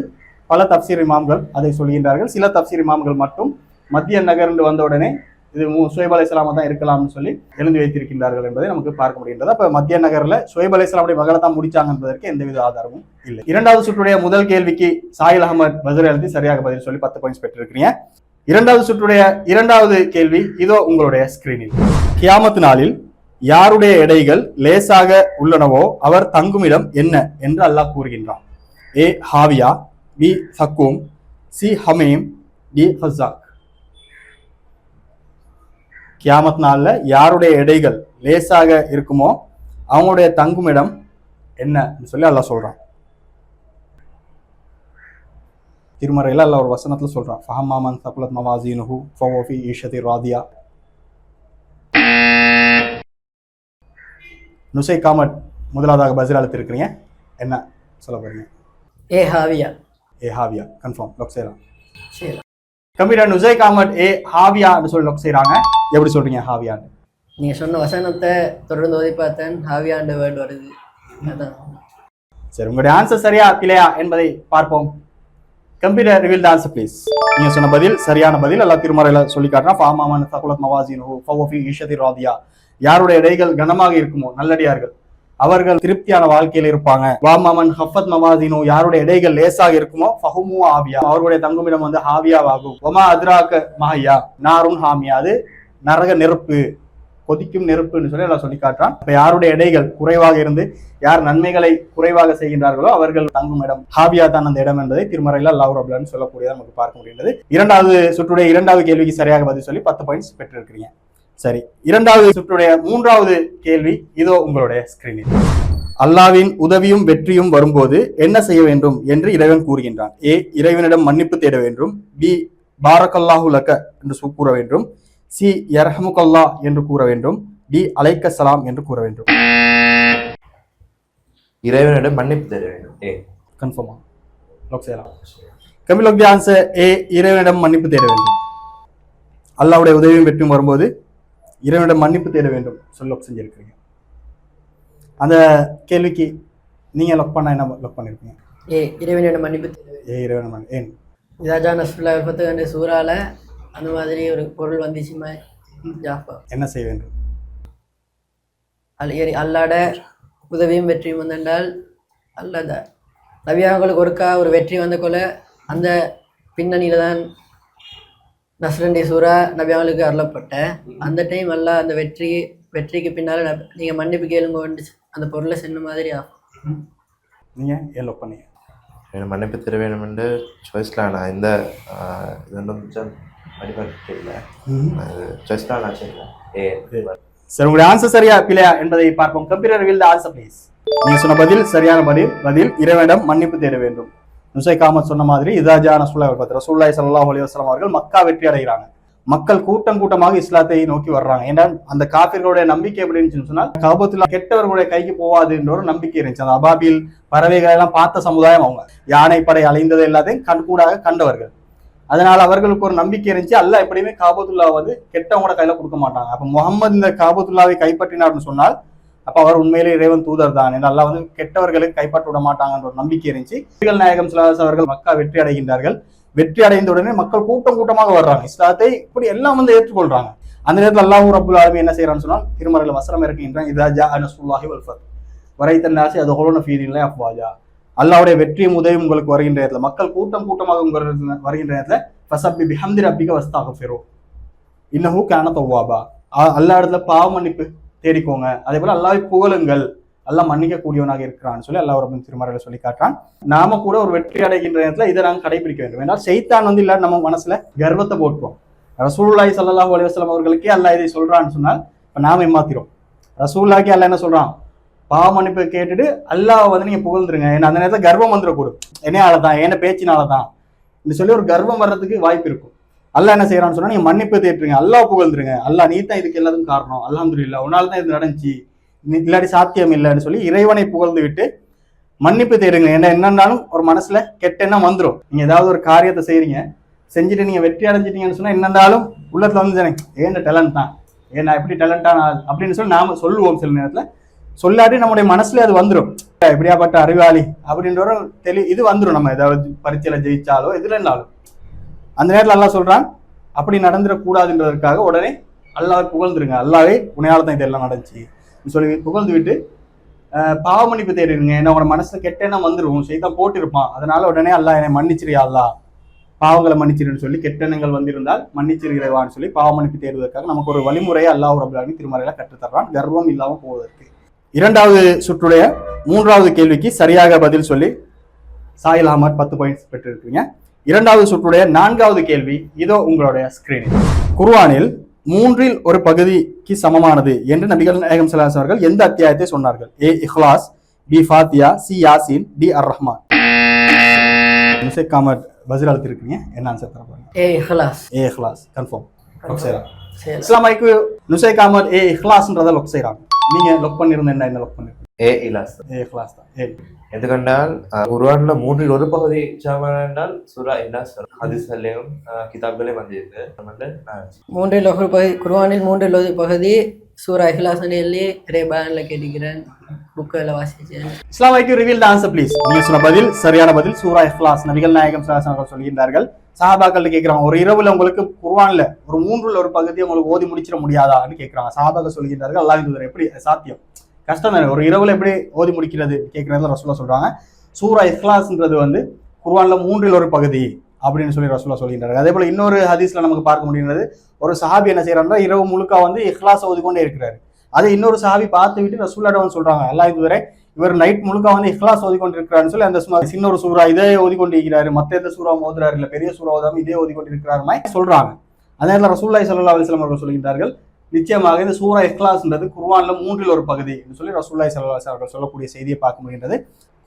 பல தப்சீர் இமாம்கள் அதை சொல்கின்றார்கள். சில தப்சீர் இமாம்கள் மட்டும் மத்திய நகர் வந்த உடனே இது ஷுவைப் அலைஹிஸ்ஸலாமா தான் இருக்கலாம்னு சொல்லி எழுதி வைத்திருக்கின்றார்கள் என்பதை நமக்கு பார்க்க முடிகின்றது. அப்ப மத்திய நகர்ல ஷுவைப் அலைஹிஸ்ஸலாமுடைய மகளை தான் முடிச்சாங்க என்பதற்கு எந்தவித ஆதாரமும் இல்லை. இரண்டாவது சுற்றுடைய முதல் கேள்விக்கு சாயில் அகமது பதில் எழுதி சரியாக பதில் சொல்லி 10 பாயிண்ட்ஸ் பெற்றிருக்கிறீங்க. இரண்டாவது சுற்றுடைய இரண்டாவது கேள்வி இதோ உங்களுடைய ஸ்கிரீனில். கியாமத் நாளில் யாருடைய எடைகள் லேசாக உள்ளனவோ அவர் தங்குமிடம் என்ன என்று அல்லாஹ் கூறுகின்றான். ஏ ஹாவியா, பி சக்கூம், சி ஹமீம், டி ஹஸாக். கியாமத் நாள்ல யாருடைய எடைகள் லேசாக இருக்குமோ அவங்களுடைய தங்குமிடம் என்ன சொல்லி அல்லாஹ் சொல்றான். திருமறையில் அல்லாஹ் ஒரு வசனத்துல சொல்றான், ஃபஹம்மா மன் தகுலத் மவாஸீனுஹு ஃபஹுவ ஃபீ ஈஷத்தி ராதியா. நுசை காமட் முதலாவதாக பதில் அளித்திருக்கிறீங்க, என்ன சொல்ல போறீங்க? ஏ ஹாவியா. ஏ ஹாவியா கன்ஃபார்ம் லாக் செய்யலாம். சரி, கம்பீரா நுசை காமட் ஏ ஹாவியான்னு சொல்லி லாக் செய்யறாங்க. எப்படி சொல்றீங்க ஹாவியான்னு? நீங்க சொன்ன வசனத்தை தொடர்ந்து ஓதி பார்த்தேன், ஹாவியாண்டு வேர்டு வருது. அதான். சரி, உங்களுடைய ஆன்சர் சரியா இல்லையா என்பதை பார்ப்போம். Computer reveal the answer please. நீங்க சொன்ன பதில் சரியான பதில். அல்லாஹ் திருமறையில சொல்லி காட்டுறான், ஃபஹம்மா மன் தகுலத் மவாஸீனுஹு ஃபஹுவ ஃபீ ஈஷத்தி ராதியா. யாருடைய எடைகள் கனமாக இருக்குமோ நல்லடியார்கள் அவர்கள் திருப்தியான வாழ்க்கையில் இருப்பாங்க. வஅம்மா மன் ஹஃபத் மவாஸீனுஹு யாருடைய எடைகள் லேசாக இருக்குமோ ஃபஹுமு ஹாவியா அவருடைய தங்குமிடம் ஹாவியாவாகும். வமா அத்ராக மஹியா நாருன் ஹாமியா அது நரக நெருப்பு, கொதிக்கும் நெருப்புன்னு சொல்லி எல்லாம் சொல்லி காட்டுறான். இப்ப யாருடைய எடைகள் குறைவாக இருந்து யார் நன்மைகளை குறைவாக செய்கின்றார்களோ அவர்கள் தங்கும் இடம் ஹாபியா தான் அந்த இடம் என்பதை திருமறையில் அல்லாஹ் ரப்பல் சொல்லக்கூடியதாக நமக்கு பார்க்க முடிகிறது. இரண்டாவது சுற்றுடைய இரண்டாவது கேள்விக்கு சரியாக பதில் சொல்லி 10 பாயிண்ட்ஸ் பெற்றிருக்கிறீங்க. சரி, இரண்டாவது சுற்றுடைய மூன்றாவது கேள்வி இதோ உங்களுடைய ஸ்கிரீனில். அல்லாவின் உதவியும் வெற்றியும் வரும்போது என்ன செய்ய வேண்டும் என்று இறைவன் கூறுகின்றான். ஏ இறைவனிடம் மன்னிப்பு தேட வேண்டும், பி பாரக்கல்லாஹு லக்க என்று கூற வேண்டும், சி யர்ஹமுகல்லா என்று கூற வேண்டும், டி அலைக்க சலாம் என்று கூற வேண்டும். இறைவனிடம் மன்னிப்பு தேட வேண்டும். ஏ கன்ஃபார்மா லாக் செய்யலாம். கமில் லாக் தி ஆன்சர் ஏ இறைவனிடம் மன்னிப்பு தேட வேண்டும். அல்லாஹ்வுடைய உதவியும் வெற்றியும் வரும்போது இறைவனிடம் மன்னிப்பு தேட வேண்டும் சொல்லி லாக் செஞ்சிருக்கீங்க. அந்த கேள்விக்கு நீங்க லாக் பண்ண என்ன லாக் பண்ணிருக்கீங்க? ஏ இறைவனிடம் மன்னிப்பு தேட வேண்டும். ஏ இறைவனிடம் ஏன்? இதாஜா நஸ்ருல்லாஹ் வல் ஃபத்ஹ் என்ற சூறால அந்த மாதிரி ஒரு பொருள் வந்துச்சுமா ஜாஃபா. என்ன செய்ய வேண்டும்? அல்லாட உதவியும் வெற்றியும் வந்தால் அல்லாத நபியாங்களுக்கு ஒருக்கா ஒரு வெற்றி வந்த கொள்ள அந்த பின்னணியில தான் நஸ்ரண்டி சூரா நபியாங்களுக்கு அருளப்பட்ட அந்த டைம் அல்லாஹ் அந்த வெற்றிக்கு பின்னால நீங்க மன்னிப்பு கேளுங்க அந்த பொருளை சென்ன மாதிரி ஆகும். நீங்க ஏன் லாக் பண்ணீங்க? மன்னிப்பு தர வேண்டும் என்று சாய்ஸ்லாம் நான் இந்த இது கொஞ்சம் தெரியல. சாய்ஸ்லாம் நான் செய்யல. சரி, உங்களுடைய ஆன்சர் சரியா இல்லையா என்பதை பார்ப்போம். Computer reveal the answer please. நீங்க சொன்ன பதில் சரியான பதில் இறைவனிடம் மன்னிப்பு தேட வேண்டும். நுசை காமத் சொன்ன மாதிரி இதாஜா ரசூலுல்லாஹி ஸல்லல்லாஹு அலைஹி வஸல்லம் அவர்கள் மக்கா வெற்றி அடைகிறாங்க. மக்கள் கூட்டம் கூட்டமாக இஸ்லாத்தை நோக்கி வர்றாங்க. ஏன்னா அந்த காபிர்களுடைய நம்பிக்கை எப்படி இருந்துச்சுன்னு சொன்னால் கஅபத்துல்லாஹ் கெட்டவர்களுடைய கைக்கு போவாதுன்ற ஒரு நம்பிக்கை இருந்துச்சு. அந்த அபாபில் பறவைகள் எல்லாம் பார்த்த சமுதாயம் அவங்க. யானை படை அலைந்தது எல்லாத்தையும் கண்கூடாக கண்டவர்கள். அதனால அவர்களுக்கு ஒரு நம்பிக்கை இருந்துச்சு, அல்லாஹ் எப்படியுமே காபத்துல்லா வந்து கெட்டவங்களோட கையில கொடுக்க மாட்டாங்க. அப்ப முகமது இந்த காபத்துல்லாவை கைப்பற்றினார்னு சொன்னால் அப்ப அவர் உண்மையிலே இறைவன் தூதர் தான், அல்லாஹ் வந்து கெட்டவர்களுக்கு கைப்பற்ற விட மாட்டாங்கன்ற ஒரு நம்பிக்கை இருந்துச்சு. நபிகள் நாயகம் ஸல்லல்லாஹு அலைஹி வஸல்லம் அவர்கள் மக்கா வெற்றி அடைகின்றார்கள். வெற்றி அடைந்த உடனே மக்கள் கூட்டம் கூட்டமாக வர்றாங்க, இஸ்லாத்தை இப்படி எல்லாம் வந்து ஏற்றுக்கொள்றாங்க. அந்த நேரத்தில் அல்லாஹ் ரப்புல் ஆலமீன் என்ன செய்யறான்னு சொன்னால் திருமறையில வசனம் இருக்கின்றான், இதா ஜா நஸ்ருல்லாஹி வல் ஃபத் வரைத்தன் நாஸி அதுஹுலுன ஃபீ தீனில்லாஹி அஃப்வாஜா. அல்லாஹ்வுடைய வெற்றியும் உதவியும் உங்களுக்கு வருகின்ற நேரத்துல, மக்கள் கூட்டம் கூட்டமாக வருகின்ற நேரத்துல ஃபஸப்பி பிஹம்தி ரப்பிக வஸ்தக்ஃபிரு இன்னஹு கான தவ்வாபா. அல்லாஹ் இடத்துல பாவ மன்னிப்பு தேடிக்கோங்க, அதே போல அல்லாஹ்வை புகழுங்கள், அல்லாஹ் மன்னிக்க கூடியவனாக இருக்கிறான்னு சொல்லி அல்லாஹ் ரப்பல் திருமறையில சொல்லி காட்டுறான். நாம கூட ஒரு வெற்றி அடைகின்ற நேரத்துல இதை நாங்கள் கடைபிடிக்க வேண்டும். ஏன்னா ஷைத்தான் வந்து இல்ல நம்ம மனசுல கர்வத்தை போட்டுவோம். ரசூலுல்லாஹி ஸல்லல்லாஹு அலைஹி வஸல்லம் அவர்களுக்கே அல்லாஹ் இதை சொல்றான்னு சொன்னால் இப்ப நாம ஏமாத்திரும். ரசூலுல்லாஹ்க்கே அல்லாஹ் என்ன சொல்றான், பாவ மன்னிப்பு கேட்டுட்டு அல்லாஹ் வந்து நீங்க புகழ்ந்துருங்க, ஏன்னா அந்த நேரத்துல கர்வம் வந்துடக்கூடும், என்னையாலதான் என்ன பேச்சினாலதான் சொல்லி ஒரு கர்வம் வர்றதுக்கு வாய்ப்பு இருக்கும். அல்லாஹ் என்ன செய்யறான்னு சொன்னா நீங்க மன்னிப்பு தேட்டுருங்க, அல்லாஹ் புகழ்ந்துருங்க, அல்லாஹ் நீ தான் இதுக்கு எல்லாத்துக்கும் காரணம், அல்ஹம்துலில்லாஹ் உன்னால தான் இது நடந்துச்சு, இல்லாட்டி சாத்தியம் இல்லைன்னு சொல்லி இறைவனை புகழ்ந்து விட்டு மன்னிப்பு தேடுங்க. ஏன்னா என்னன்னாலும் ஒரு மனசுல கெட்ட எண்ணம் வந்துடும். நீங்க ஏதாவது ஒரு காரியத்தை செய்றீங்க, செஞ்சுட்டு நீங்க வெற்றி அடைஞ்சிட்டீங்கன்னு சொன்னா என்னன்னாலும் உள்ளத்துல வந்து ஏன் டேலண்ட் தான், ஏன் நான் எப்படி டேலண்டான ஆள் அப்படின்னு சொல்லி நாம சொல்லுவோம். சில நேரத்துல சொல்லாட்டி நம்முடைய மனசுல அது வந்துடும், எப்படியாப்பட்ட அறிவாளி அப்படின்ற ஒரு இது வந்துடும். நம்ம ஏதாவது பரீட்சையில ஜெயிச்சாலோ எதுல இருந்தாலும் அந்த நேரத்தில் அல்லாஹ் சொல்றான் அப்படி நடந்துடக்கூடாதுன்றதற்காக உடனே அல்லாஹ்வை புகழ்ந்துருங்க, அல்லாஹ்வே உன்னையால தான் இதெல்லாம் நடந்துச்சு சொல்லி புகழ்ந்து விட்டு பாவ மன்னிப்பு தேடிடுங்க. ஏன்னா உங்களோட மனசுல கெட்ட எண்ணம் வந்துடும், செய்தான் போட்டிருப்பான், அதனால உடனே அல்லாஹ் என்னை மன்னிச்சிரியா, அல்லாஹ் பாவங்களை மன்னிச்சிருன்னு சொல்லி கெட்டெண்ணங்கள் வந்திருந்தால் மன்னிச்சிருவான்னு சொல்லி பாவ மன்னிப்பு தேடுவதற்காக நமக்கு ஒரு வழிமுறையை அல்லாஹ் ரப்பல் ஆலமீன் திருமறையில கற்றுத்தர்றான், கர்வம் இல்லாமல் போவதற்கு. இரண்டாவது சுற்றுடைய மூன்றாவது கேள்விக்கு சரியாக பதில் சொல்லி சாஹில் அஹமத் 10 பாயிண்ட்ஸ் பெற்றிருக்கீங்க. இரண்டாவது சுற்றுடைய நான்காவது கேள்வி இதோ உங்களுடைய ஸ்கிரீனில். குர்ஆனில் 1/3 பகுதிக்கு சமமானது என்று நபிகள் நாயகம் ஸல்லல்லாஹு அலைஹி வஸல்லம் அவர்கள் எந்த அத்தியாயத்தை சொன்னார்கள்? ஏ இஹ்லாஸ், பி ஃபாத்தியா, சி யாசீன், டி அர் ரஹ்மான். முசைக் காமத் பதில் அளித்திருக்கீங்க, என்ன ஆன்சர் தர போறீங்க? ஏ இஹ்லாஸ். ஏ இஹ்லாஸ் கன்ஃபார்ம் லொக் செய்யலாம். இஸ்லாமைக்கு நுசைக் காமத் ஏ இஹ்லாஸ்ன்றதை லொக் செய்யறாங்க. நீங்க லொக் பண்ணிருந்த என்ன லொக் பண்ணிருக்கீங்க? ஏ இலாஸ். ஏ இஹ்லாஸ் தான். ஏ எதுக்கண்டால் குர்ஆன்ல 1/3 பகுதி சாமானால் சூரா இலாஸ் ஹதீஸ்லயும் கிதாப்களே வந்திருக்கு. 1/3 பகுதி குர்ஆனில் 1/3 பகுதி சூரா இஹ்லாஸ் சொல்லி ரேபான்ல கேட்டிக்கிறேன், புக்கில் வாசிச்சேன். இஸ்லாமைக்கு ரிவீல் தி ஆன்சர் ப்ளீஸ். நீங்க சொன்ன பதில் சரியான பதில் சூரா இஹ்லாஸ். நபிகள் நாயகம் ஸல்லல்லாஹு அலைஹி வஸல்லம் சொல்கின்றார்கள், சஹாபாக்கள் கேட்கிறாங்க, ஒரு இரவுல உங்களுக்கு குர்ஆன்ல ஒரு 1/3 பகுதியை உங்களுக்கு ஓதி முடிச்சிட முடியாதான்னு கேட்கிறாங்க. சஹாபாக்கள் சொல்கின்றார்கள், அல்லாஹ்வின் தூதர் எப்படி சாத்தியம், கஷ்டம் தானே, ஒரு இரவுல எப்படி ஓதி முடிக்கிறது கேட்கறதுல ரசூலுல்லாஹ் சொல்றாங்க, சூரா இஹ்லாஸ்ன்றது வந்து குர்ஆன்ல 1/3 பகுதி அப்படின்னு சொல்லி ரசூலுல்லாஹ் சொல்கின்றார்கள். அதே போல இன்னொரு ஹதீஸ்ல நமக்கு பார்க்க முடியுது, ஒரு சஹாபி என்ன செய்யறாருன்னா இரவு முழுக்க வந்து இஹ்லாஸ் ஓதிக்கொண்டே இருக்கிறாரு. அதை இன்னொரு சஹாபி பார்த்து விட்டு ரசூலுல்லாஹ் வந்து சொல்றாங்க, அல்லாஹ்வின் தூதரே இவர் நைட் முழுக்க வந்து இஹ்லாஸ் ஓதிக்கொண்டு இருக்கிறாருன்னு சொல்லி அந்த சின்ன ஒரு சூறா இதே ஓதிக்கொண்டு இருக்கிறாரு, மத்த எந்த சூறா ஓதுறாரு இல்ல, பெரிய சூறா ஓதாம இதே ஓதிக்கொண்டு இருக்கிறாரு சொல்றாங்க. அந்த நேரத்தில் ரசூலுல்லாஹி ஸல்லல்லாஹு அலைஹி வஸல்லம் அவர்கள் சொல்கின்றார்கள், நிச்சயமாக இந்த சூரா இஹ்லாஸ்ன்றது குர்ஆன்ல 1/3 பகுதி என்று சொல்லி ரசூலுல்லாஹி ஸல்லல்லாஹு அலைஹி வஸல்லம் சொல்லக்கூடிய செய்தியை பார்க்க முடிகின்றது.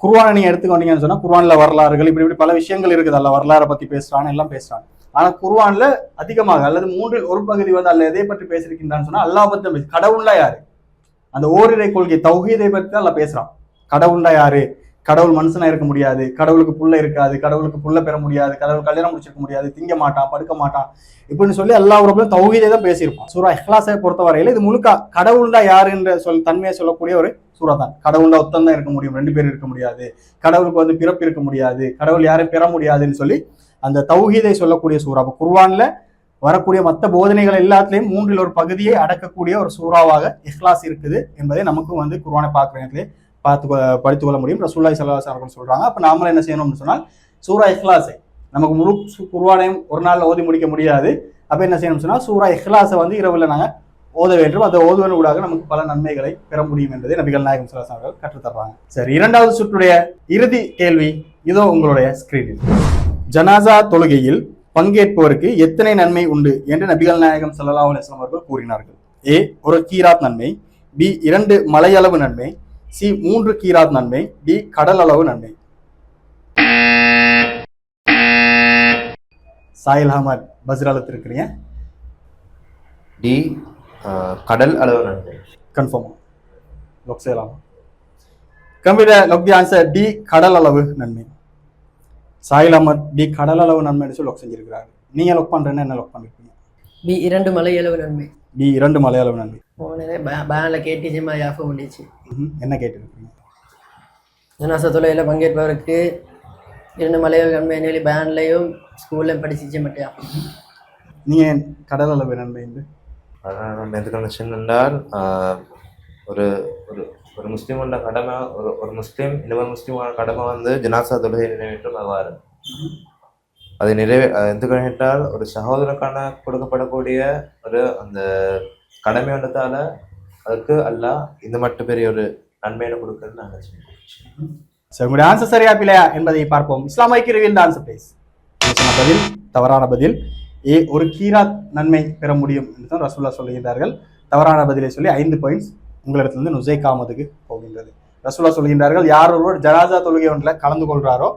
குர்ஆனை நீங்க எடுத்துக்கொண்டீங்கன்னு சொன்னா குர்ஆன்ல வரலாறுகள் இப்படி பல விஷயங்கள் இருக்குது, அல்ல வரலாறை பத்தி பேசுறான் எல்லாம் பேசுறான். ஆனா குர்ஆன்ல அதிகமாக அல்லது 1/3 பகுதி வந்து அல்ல எதை பற்றி பேசியிருக்கின்றான்னு சொன்னா அல்லாஹ் பத்தி, கடவுள்னா யாரு, அந்த ஓரிரை கொள்கை தௌஹீதை பற்றி தான் அல்லாஹ் பேசுறான். கடவுள்னா யாரு, கடவுள் மனுஷனா இருக்க முடியாது, கடவுளுக்கு புள்ள இருக்காது, கடவுளுக்கு புள்ள பெற முடியாது, கடவுள் கல்யாணம் முடிச்சிருக்க முடியாது, திங்க மாட்டான், படுக்க மாட்டான் இப்படின்னு சொல்லி அல்லாஹ் ரப்பல் தௌஹீதை தான் பேசியிருப்பான். சூரா இஹ்லாஸை பொறுத்த வரையில இது முழுக்க கடவுள்னா யாருன்ற தன்மையை சொல்லக்கூடிய ஒரு சூரா தான். கடவுள்னா ஒத்தம் தான் இருக்க முடியும், 2 பேர் இருக்க முடியாது, கடவுளுக்கு வந்து பிறப்பு இருக்க முடியாது, கடவுள் யாரையும் பெற முடியாதுன்னு சொல்லி அந்த தௌஹீதை சொல்லக்கூடிய சூறா. அப்ப குர்ஆன்ல வரக்கூடிய மற்ற போதனைகள் எல்லாத்துலயும் 1/3 பகுதியை அடக்கக்கூடிய ஒரு சூறாவாக இஹ்லாஸ் இருக்குது என்பதை நமக்கும் வந்து குர்ஆனை பார்க்குற நேரத்திலே படித்துக் கொள்ள முடியும். ரசூலுல்லாஹி ஸல்லல்லாஹு அலைஹி வஸல்லம் சொல்றாங்க. அப்ப நாம என்ன செய்யணும்னு சொன்னால் சூரா இஹ்லாஸை நமக்கு முழு குர்ஆனையும் ஒரு நாள்ல ஓதி முடிக்க முடியாது. அப்ப என்ன செய்யணும்னு சொன்னா சூரா இஹ்லாஸை வந்து இரவுல நாங்க ஓத வேண்டும். அதை ஓதுவதன் ஊடாக நமக்கு பல நன்மைகளை பெற முடியும் என்பதை நபிகள் நாயகம் ஸல்லல்லாஹு அலைஹி வஸல்லம் கற்றுத்தர்றாங்க. சரி, இரண்டாவது சுற்றுடைய இறுதி கேள்வி இதோ உங்களுடைய ஸ்கிரீனில். ஜனாசா தொழுகையில் பங்கேற்பவருக்கு எத்தனை நன்மை உண்டு என்று நபிகள் நாயகம் ஸல்லல்லாஹு அலைஹி வஸல்லம் அவர்கள் கூறினார்கள்? ஏ, ஒரு கீராத் நன்மை, பி 2 மலையளவு நன்மை, சி 3 கீராத் நன்மை, டி கடல் அளவு நன்மை. சாஹில் அஹமத் பதில் அளித்திருக்கிறீங்க. டி கடல் அளவு நன்மை. கன்ஃபார்ம் லொக் செய்யலாம். Complete lock the answer D கடல் அளவு நன்மை. சாயில் அஹமத் பி கடலளவு நன்மைன்னு சொல்லி லொக் செஞ்சிருக்கிறாரு. நீங்க லொக் பண்றேன்னா என்ன லொக் பண்ணிருக்கீங்க? பி 2 மலையளவு நன்மை. பி 2 மலையளவு நன்மை. போனே பேனில் கேட்டுச்சுமா யாஃபை முடிச்சு. என்ன கேட்டுருக்கீங்க? ஜனாசா தொழுகையில பங்கேற்பவருக்கு 2 மலையளவு நன்மை சொல்லி பேன்லையும் ஸ்கூல்லையும் படிச்சு மட்டும். நீங்க கடலளவு நன்மை என்று நம்ம எதுக்கான என்றால் ஒரு ஒரு ஒரு முஸ்லீமோட கடமை, ஒரு முஸ்லீம் இன்னொரு முஸ்லீமோட கடமை வந்து ஜனாசா தொழுகை நிறைவேற்றும் அவ்வாறு அதை எதுக்கான ஒரு சகோதரக்கான கொடுக்கப்படக்கூடிய ஒரு அந்த கடமை வந்ததால அதுக்கு அல்லாஹ் இந்த மட்டும் பெரிய ஒரு நன்மையில கொடுக்குறது நான் நினைச்சேன். சரி, உங்களுடைய ஆன்சர் சரியா பிள்ளையா என்பதை பார்ப்போம். Islamic reveal answer please. பதில் தவறான பதில். ஒரு கீராத் நன்மை பெற முடியும் என்று தான் ரசூலுல்லாஹ் சொல்லுகின்றார்கள். தவறான பதிலை சொல்லி 5 பாயிண்ட்ஸ் உங்களிடத்திலிருந்து நுசைக் அஹமதுக்கு போகின்றது. ரசூலுல்லாஹ் சொல்லுகின்றார்கள், யார் ஒருவர் ஜனாசா தொழுகை ஒன்றில் கலந்து கொள்றாரோ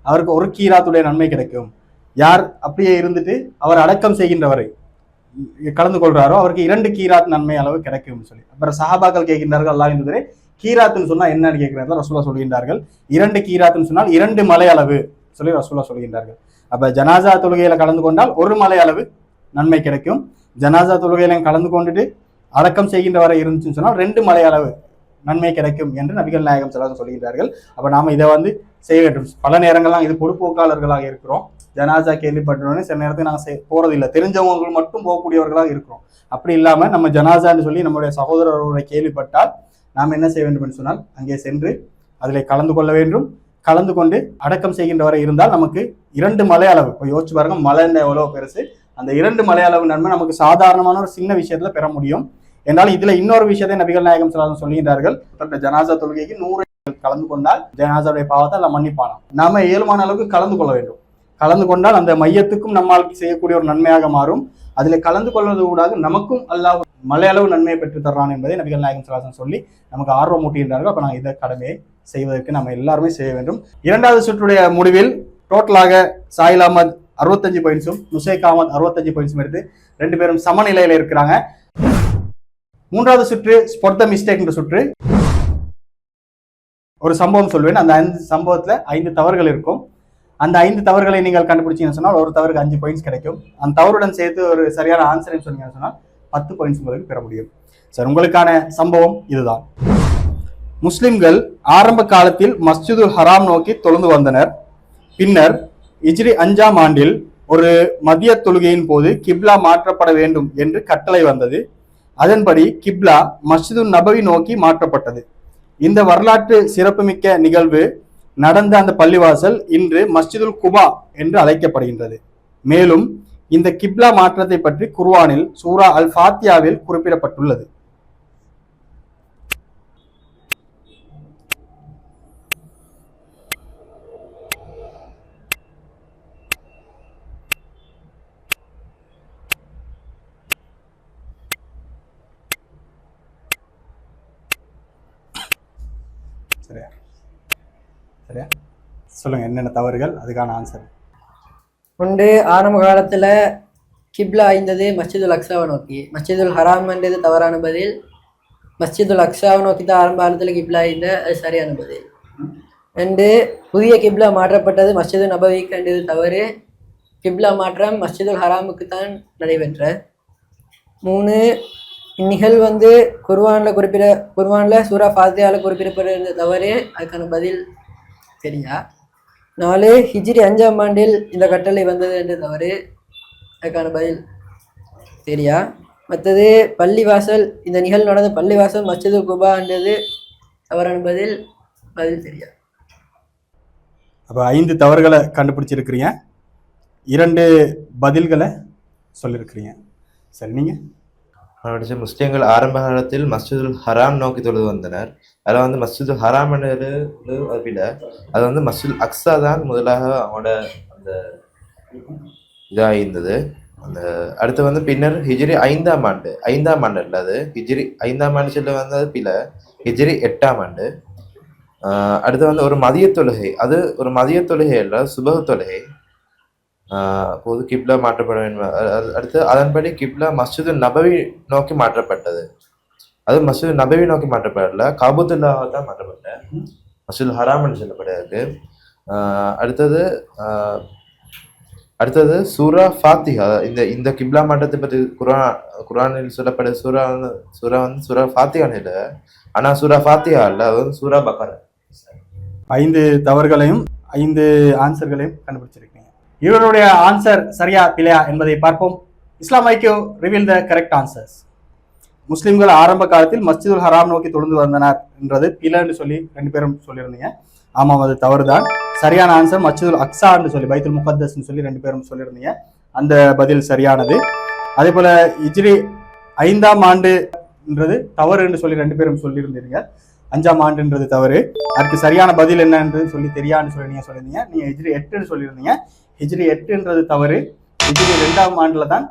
அவருக்கு ஒரு கீராத்துடைய நன்மை கிடைக்கும். யார் அப்படியே இருந்துட்டு அவர் அடக்கம் செய்கின்றவரை கலந்து கொள்றாரோ அவருக்கு 2 கீராத் நன்மை அளவு கிடைக்கும் சொல்லி. அப்புறம் சஹாபாக்கள் கேட்கின்றார்கள், அல்லாஹ்வின் தூதரே கீராத்துன்னு சொன்னா என்னன்னு கேட்கிறார்கள். ரசூலுல்லாஹ் சொல்கின்றார்கள், 2 கீராத்துன்னு சொன்னால் 2 மலை அளவு சொல்லி ரசூலுல்லாஹ் சொல்கின்றார்கள். அப்ப ஜனாசா தொழுகையில கலந்து கொண்டால் 1 மலை அளவு நன்மை கிடைக்கும். ஜனாசா தொழுகையில கலந்து கொண்டுட்டு அடக்கம் செய்கின்ற வரை இருந்துச்சுன்னு சொன்னால் 2 மலை அளவு நன்மை கிடைக்கும் என்று நபிகள் நாயகம் ஸல்லல்லாஹு அலைஹி வஸல்லம் சொல்கின்றார்கள். அப்ப நாம இதை வந்து செய்ய வேண்டும். பல நேரங்கள்லாம் இது பொறுப்போக்காளர்களாக இருக்கிறோம். ஜனாசா கேள்விப்பட்டோன்னே சில நேரத்துக்கு நாங்கள் போறது இல்லை, தெரிஞ்சவங்க மட்டும் போகக்கூடியவர்களாக இருக்கிறோம். அப்படி இல்லாம நம்ம ஜனாசான்னு சொல்லி நம்முடைய சகோதரர்களை கேள்விப்பட்டால் நாம் என்ன செய்ய வேண்டும் என்று சொன்னால் அங்கே சென்று அதில் கலந்து கொள்ள வேண்டும். கலந்து கொண்டு அடக்கம் செய்கின்ற வரை இருந்தால் நமக்கு 2 மலை அளவு, இப்போ யோசிச்சு பாருங்க, மலைன்னா எவ்வளவு பெருசு. அந்த 2 மலை அளவு நன்மை நமக்கு சாதாரணமான ஒரு சின்ன விஷயத்துல பெற முடியும். என்றாலும் இதுல இன்னொரு விஷயத்தை நபிகள் நாயகம் ஸல்லல்லாஹு அலைஹி வஸல்லம் சொல்லுகின்றார்கள், ஜனாசா தொழுகைக்கு 100 கலந்து கொண்டால் ஜனாசாவுடைய பாவத்தை எல்லாம் மன்னிப்பானாம். நாம இயல்பான அளவுக்கு கலந்து கொள்ள வேண்டும். கலந்து கொண்டால் அந்த மையத்துக்கும் நம்மால் செய்யக்கூடிய ஒரு நன்மையாக மாறும். அதில் கலந்து கொள்வது கூடாது நமக்கும் அல்லாஹ் மலையளவு நன்மையை பெற்று தர்றான் என்பதை நபிகள் நாயகம் ஸல்லல்லாஹு அலைஹி வஸல்லம் சொல்லி நமக்கு ஆர்வம் ஊட்டுகின்றார்கள். அப்ப நாங்கள் இதை கடமையை செய்வதற்கு நம்ம எல்லாருமே செய்ய வேண்டும். 2வது சுற்றுடைய முடிவில் டோட்டலாக சாயில் அஹமத் 65 பாயிண்ட்ஸும் நுசைக் அஹமத் 65 பாயிண்ட்ஸும் எடுத்து 2 பேரும் சமநிலையில இருக்கிறாங்க. 3வது சுற்று ஸ்பாட் த மிஸ்டேக் என்ற சுற்று. ஒரு சம்பவம் சொல்வேன். அந்த 5 சம்பவத்துல 5 தவறுகள் இருக்கும். அந்த 5 தவறுகளை நீங்கள் கண்டுபிடிச்சீங்கன்னு சொன்னால் ஒரு தவறுக்கு 5 பாயிண்ட்ஸ் கிடைக்கும். அந்த தவறுடன் சேர்த்து ஒரு சரியான ஆன்சரை சொன்னீங்கன்னு சொன்னால் 10 பாயிண்ட்ஸ் உங்களுக்கு பெற முடியும். சார், உங்களுக்கான சம்பவம் இதுதான். முஸ்லிம்கள் ஆரம்ப காலத்தில் மஸ்ஜிதுல் ஹராம் நோக்கி தொழுந்து வந்தனர். பின்னர் ஹிஜ்ரி 5ஆம் ஆண்டில் ஒரு மதிய தொழுகையின் போது கிப்லா மாற்றப்பட வேண்டும் என்று கட்டளை வந்தது. அதன்படி கிப்லா மஸ்ஜிதுல் நபவி நோக்கி மாற்றப்பட்டது. இந்த வரலாற்று சிறப்புமிக்க நிகழ்வு நடந்த அந்த பள்ளிவாசல் இன்று மஸ்ஜிதுல் குபா என்று அழைக்கப்படுகின்றது. மேலும் இந்த கிப்லா மாற்றத்தை பற்றி குர்ஆனில் சூரா அல் ஃபாத்தியாவில் குறிப்பிடப்பட்டுள்ளது. சரியா சரியா சொல்லுங்க, என்னென்ன தவறுகள், அதுக்கான ஆன்சர். ஒன்று, ஆரம்ப காலத்துல கிப்லா ஐந்தது மஸ்ஜிதுல் அக்ஸாவை நோக்கி. மஸ்ஜிதுல் ஹராம் என்றது தவறான பதில். மஸ்ஜிதுல் அக்ஸாவை நோக்கி தான் ஆரம்ப காலத்துல கிப்லா ஐந்த, அது சரியான பதில். 2, புதிய கிப்லா மாற்றப்பட்டது மஸ்ஜிது நபவிக்கு என்றது தவறு. கிப்லா மாற்றம் மஸ்ஜிதுல் ஹராமுக்கு தான் நடைபெற்ற. 3, இந்நிகழ்வு வந்து குர்ஆன்ல சூரா ஃபாத்தியாவில் குறிப்பிடப்படுறது தவறு. அதுக்கான பதில் சரியா. 4, ஹிஜ்ரி 5ஆம் ஆண்டில் இந்த கட்டளை வந்தது என்று தவறு. அதுக்கான பதில் சரியா. மற்றது பள்ளிவாசல், இந்த நிகழ்வு நடந்த பள்ளிவாசல் மஸ்ஜிதுல் குபா என்றது தவறான பதில். பதில் சரியா. அப்போ 5 தவறுகளை கண்டுபிடிச்சிருக்கிறீங்க, 2 பதில்களை சொல்லியிருக்கிறீங்க. சரி, நீங்க படிச்ச முஸ்லிம்கள் ஆரம்ப காலத்தில் மஸ்ஜிதுல் ஹராம் நோக்கி தொழுது வந்தனர். அதில் வந்து மஸ்ஜிதுல் ஹராம் விட அது வந்து மஸ்ஜிதுல் அக்ஸா தான் முதலாக அவங்களோட அந்த இதாக இருந்தது. அந்த அடுத்து வந்து பின்னர் ஹிஜ்ரி 5ஆம் ஆண்டு இல்லை, அது ஹிஜ்ரி 5ஆம் ஆண்டு சொல்ல வந்து அது பில ஹிஜ்ரி 8ஆம் ஆண்டு. அடுத்து வந்து ஒரு மதிய தொழுகை, அது ஒரு மதிய தொழுகை இல்லை, சுபஹ் தொழுகை. அப்போது கிப்லா மாற்றப்பட வேண்டும். அடுத்து அதன்படி கிப்லா மஸ்ஜிது நபவி நோக்கி மாற்றப்பட்டது. அது மஸ்ஜிது நபவி நோக்கி மாற்றப்படல, காபத்துல்லாஹ் தான் மாற்றப்பட்ட. மஸ்ஜிதுல் ஹராம் என்று சொல்லப்படுறது. அடுத்தது அடுத்தது சூரா ஃபாத்திஹா. இந்த கிப்லா மாற்றத்தை பற்றி குரானில் சொல்லப்பட்ட சூரா வந்து சூரா ஃபாத்திஹான்னு இல்லை, ஆனா சூரா ஃபாத்திஹா இல்லை, அது வந்து சூரா பக்கரா. 5 தவறுகளையும் 5 ஆன்சர்களையும் கண்டுபிடிச்சிருக்கீங்க. இவருடைய ஆன்சர் சரியா பிழையா என்பதை பார்ப்போம். Islam IQ reveal the correct answers. முஸ்லிம்கள் ஆரம்ப காலத்தில் மஸ்ஜிதுல் ஹராம் நோக்கி தொழுந்து வந்தனர் என்றது பிழைன்னு சொல்லி 2 பேரும் சொல்லியிருந்தீங்க. ஆமாம், அது தவறுதான். சரியான ஆன்சர் மஸ்ஜிதுல் அக்ஸா என்று சொல்லி பைத்துல் முகத்தஸ்ன்னு சொல்லி 2 பேரும் சொல்லியிருந்தீங்க. அந்த பதில் சரியானது. அதே போல ஹிஜ்ரி 5ஆம் ஆண்டுன்றது தவறு என்று சொல்லி 2 பேரும் சொல்லியிருந்தீங்க. 5ஆம் ஆண்டுன்றது தவறு. அதுக்கு சரியான பதில் என்ன என்று சொல்லி தெரியான்னு சொல்லி நீங்க சொல்லியிருந்தீங்க. நீங்க ஹிஜ்ரி 8ன்னு சொல்லியிருந்தீங்க. ஹிஜ்ரி 8ன்றது தவறு. ஹிஜ்ரி 2ஆம் ஆண்டுல தான்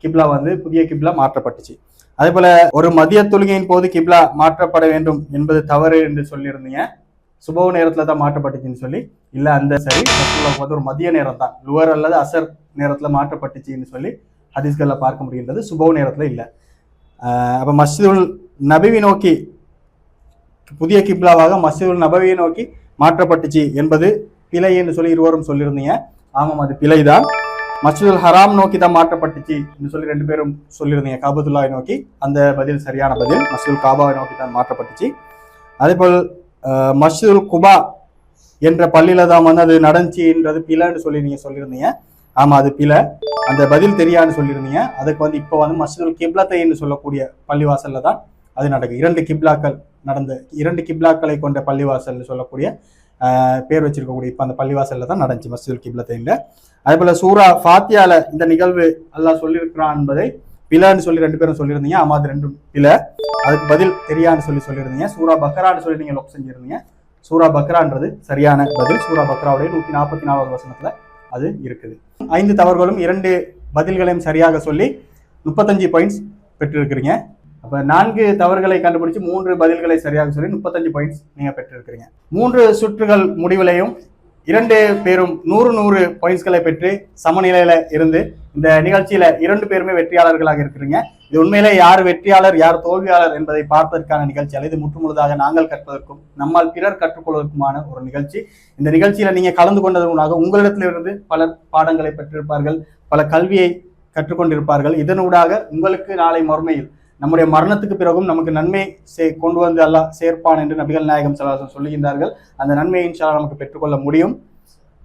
கிப்லா வந்து புதிய கிப்லா மாற்றப்பட்டுச்சு. அதே போல ஒரு மதிய தொழுகையின் போது கிப்லா மாற்றப்பட வேண்டும் என்பது தவறு என்று சொல்லியிருந்தீங்க. சுபஹ் நேரத்துல தான் மாற்றப்பட்டுச்சுன்னு சொல்லி இல்ல, அந்த சரி ஒரு மதிய நேரம் தான், லுவர் அல்லது அசர் நேரத்துல மாற்றப்பட்டுச்சுன்னு சொல்லி ஹதீஸ்கள்ல பார்க்க முடிகின்றது. சுபஹ் நேரத்துல இல்ல. அப்ப மஸ்ஜிதுல் நபவி நோக்கி புதிய கிப்லாவாக மஸ்ஜிதுல் நபவியை நோக்கி மாற்றப்பட்டுச்சு என்பது பிழை என்று சொல்லி இருவரும் சொல்லியிருந்தீங்க. ஆமாம், அது பிழைதான். மஸ்ஜிதுல் ஹராம் நோக்கி தான் மாற்றப்பட்டுச்சு என்று சொல்லி 2 பேரும் சொல்லியிருந்தீங்க, காபத்துல்லாவை நோக்கி. அந்த பதில் சரியான பதில். மஸ்ஜிதுல் காபாவை நோக்கி தான் மாற்றப்பட்டுச்சு. அதே போல் மஸ்ஜிதுல் குபா என்ற பள்ளியில தான் வந்து அது நடந்துச்சுன்றது பிழைன்னு சொல்லி நீங்க சொல்லியிருந்தீங்க. ஆமா, அது பிழை. அந்த பதில் தெரியான்னு சொல்லியிருந்தீங்க. அதுக்கு வந்து இப்போ வந்து மஸ்ஜிதுல் கிப்லத்தைன்னு சொல்லக்கூடிய பள்ளிவாசல்ல தான் அது நடக்குது. 2 கிப்லாக்களை கொண்ட பள்ளிவாசல்னு சொல்லக்கூடிய பேர் வச்சிருக்கக்கூடிய இப்போ அந்த பள்ளிவாசல்ல தான் நடந்துச்சு மஸ்ஜிதுல் கிப்லத்தைன்ல. அதே போல சூரா ஃபாத்தியால இந்த நிகழ்வு அல்லாஹ் சொல்லியிருக்கிறான் என்பதை பிழைன்னு சொல்லி 2 பேரும் சொல்லியிருந்தீங்க. ஆமா, அது 2 பிழை. அதுக்கு பதில் தெரியான்னு சொல்லியிருந்தீங்க. சூரா பக்ரான்னு சொல்லி நீங்க லொக் செஞ்சிருந்தீங்க. சூரா பக்ரான்றது சரியான பதில். சூரா பக்ராவுடைய 144வது வசனத்துல அது இருக்குது. 5 தவறுகளும் 2 பதில்களையும் சரியாக சொல்லி 35 பாயிண்ட்ஸ் பெற்றிருக்கிறீங்க. அப்ப 4 தவறுகளை கண்டுபிடிச்சு 3 பதில்களை சரியாக சொல்லி 35 பாயிண்ட்ஸ் நீங்க பெற்றிருக்கிறீங்க. 3 சுற்றுகள் முடிவிலையும் 2 பேரும் 100 பாயிண்ட்ஸ்களை பெற்று சமநிலையில இருந்து இந்த நிகழ்ச்சியில 2 பேருமே வெற்றியாளர்களாக இருக்கிறீங்க. இது உண்மையிலே யார் வெற்றியாளர் யார் தோல்வியாளர் என்பதை பார்ப்பதற்கான நிகழ்ச்சி அல்ல. இது முற்றுமுழுதாக நாங்கள் கற்பதற்கும் நம்மால் பிறர் கற்றுக்கொள்வதற்குமான ஒரு நிகழ்ச்சி. இந்த நிகழ்ச்சியில நீங்க கலந்து கொண்டதற்காக உங்களிடத்திலிருந்து பலர் பாடங்களை பெற்றிருப்பார்கள், பல கல்வியை கற்றுக்கொண்டிருப்பார்கள். இதனூடாக உங்களுக்கு நாளை மறுமையில் நம்முடைய மரணத்துக்கு பிறகும் நமக்கு நன்மை கொண்டு வந்து அல்லாஹ் சேர்ப்பான் என்று நபிகள் நாயகம் ஸல்லல்லாஹு அலைஹி வஸல்லம் சொல்லுகின்றார்கள். அந்த நன்மையை இன்ஷா அல்லாஹ் நமக்கு பெற்றுக்கொள்ள முடியும்.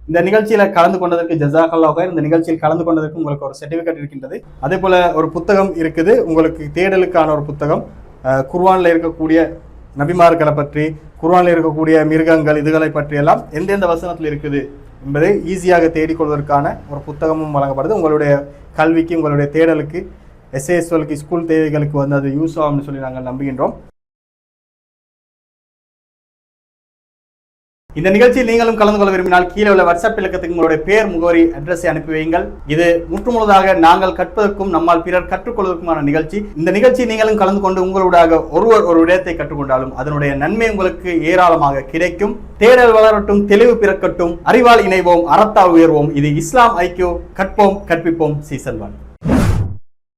இந்த நிகழ்ச்சியில கலந்து கொண்டதற்கு ஜஸாக்கல்லாஹு கைர். இந்த நிகழ்ச்சியில் கலந்து கொண்டதற்கு உங்களுக்கு ஒரு சர்டிபிகேட் இருக்கின்றது. அதே போல ஒரு புத்தகம் இருக்குது உங்களுக்கு தேடலுக்கான ஒரு புத்தகம். குர்ஆன்ல இருக்கக்கூடிய நபிமார்களை பற்றி, குர்ஆன்ல இருக்கக்கூடிய மிருகங்கள் இதுகளை பற்றி எல்லாம் எந்தெந்த வசனத்தில் இருக்குது என்பதை ஈஸியாக தேடிக்கொள்வதற்கான ஒரு புத்தகமும் வழங்கப்படுது. உங்களுடைய கல்விக்கு, உங்களுடைய தேடலுக்கு, எஸ்ஏஎஸ்எல்க்கு, ஸ்கூல் தேவைகளுக்கு வந்து அது யூஸ் ஆகும்னு சொல்லி நாங்கள் நம்புகின்றோம். இந்த நிகழ்ச்சியில் நீங்களும் கலந்து கொள்ள விரும்பினால் கீழே உள்ள வாட்ஸ்அப் இலக்கத்துக்கு உங்களுடைய பேர், முகவரி, அட்ரஸை அனுப்பி வையுங்கள். இது முற்றுமுழுதாக நாங்கள் கற்பதற்கும் நம்மால் பிறர் கற்றுக்கொள்வதற்குமான நிகழ்ச்சி. இந்த நிகழ்ச்சி நீங்களும் கலந்து கொண்டு உங்களுடைய ஒருவர் ஒரு விடயத்தை கற்றுக்கொண்டாலும் அதனுடைய நன்மை உங்களுக்கு ஏராளமாக கிடைக்கும். தேடல் வளரட்டும், தெளிவு பிறக்கட்டும், அறிவால் இணைவோம், அறத்தால் உயர்வோம். இது இஸ்லாம் ஐக்கியூ. கற்போம், கற்பிப்போம். சீசன் 1.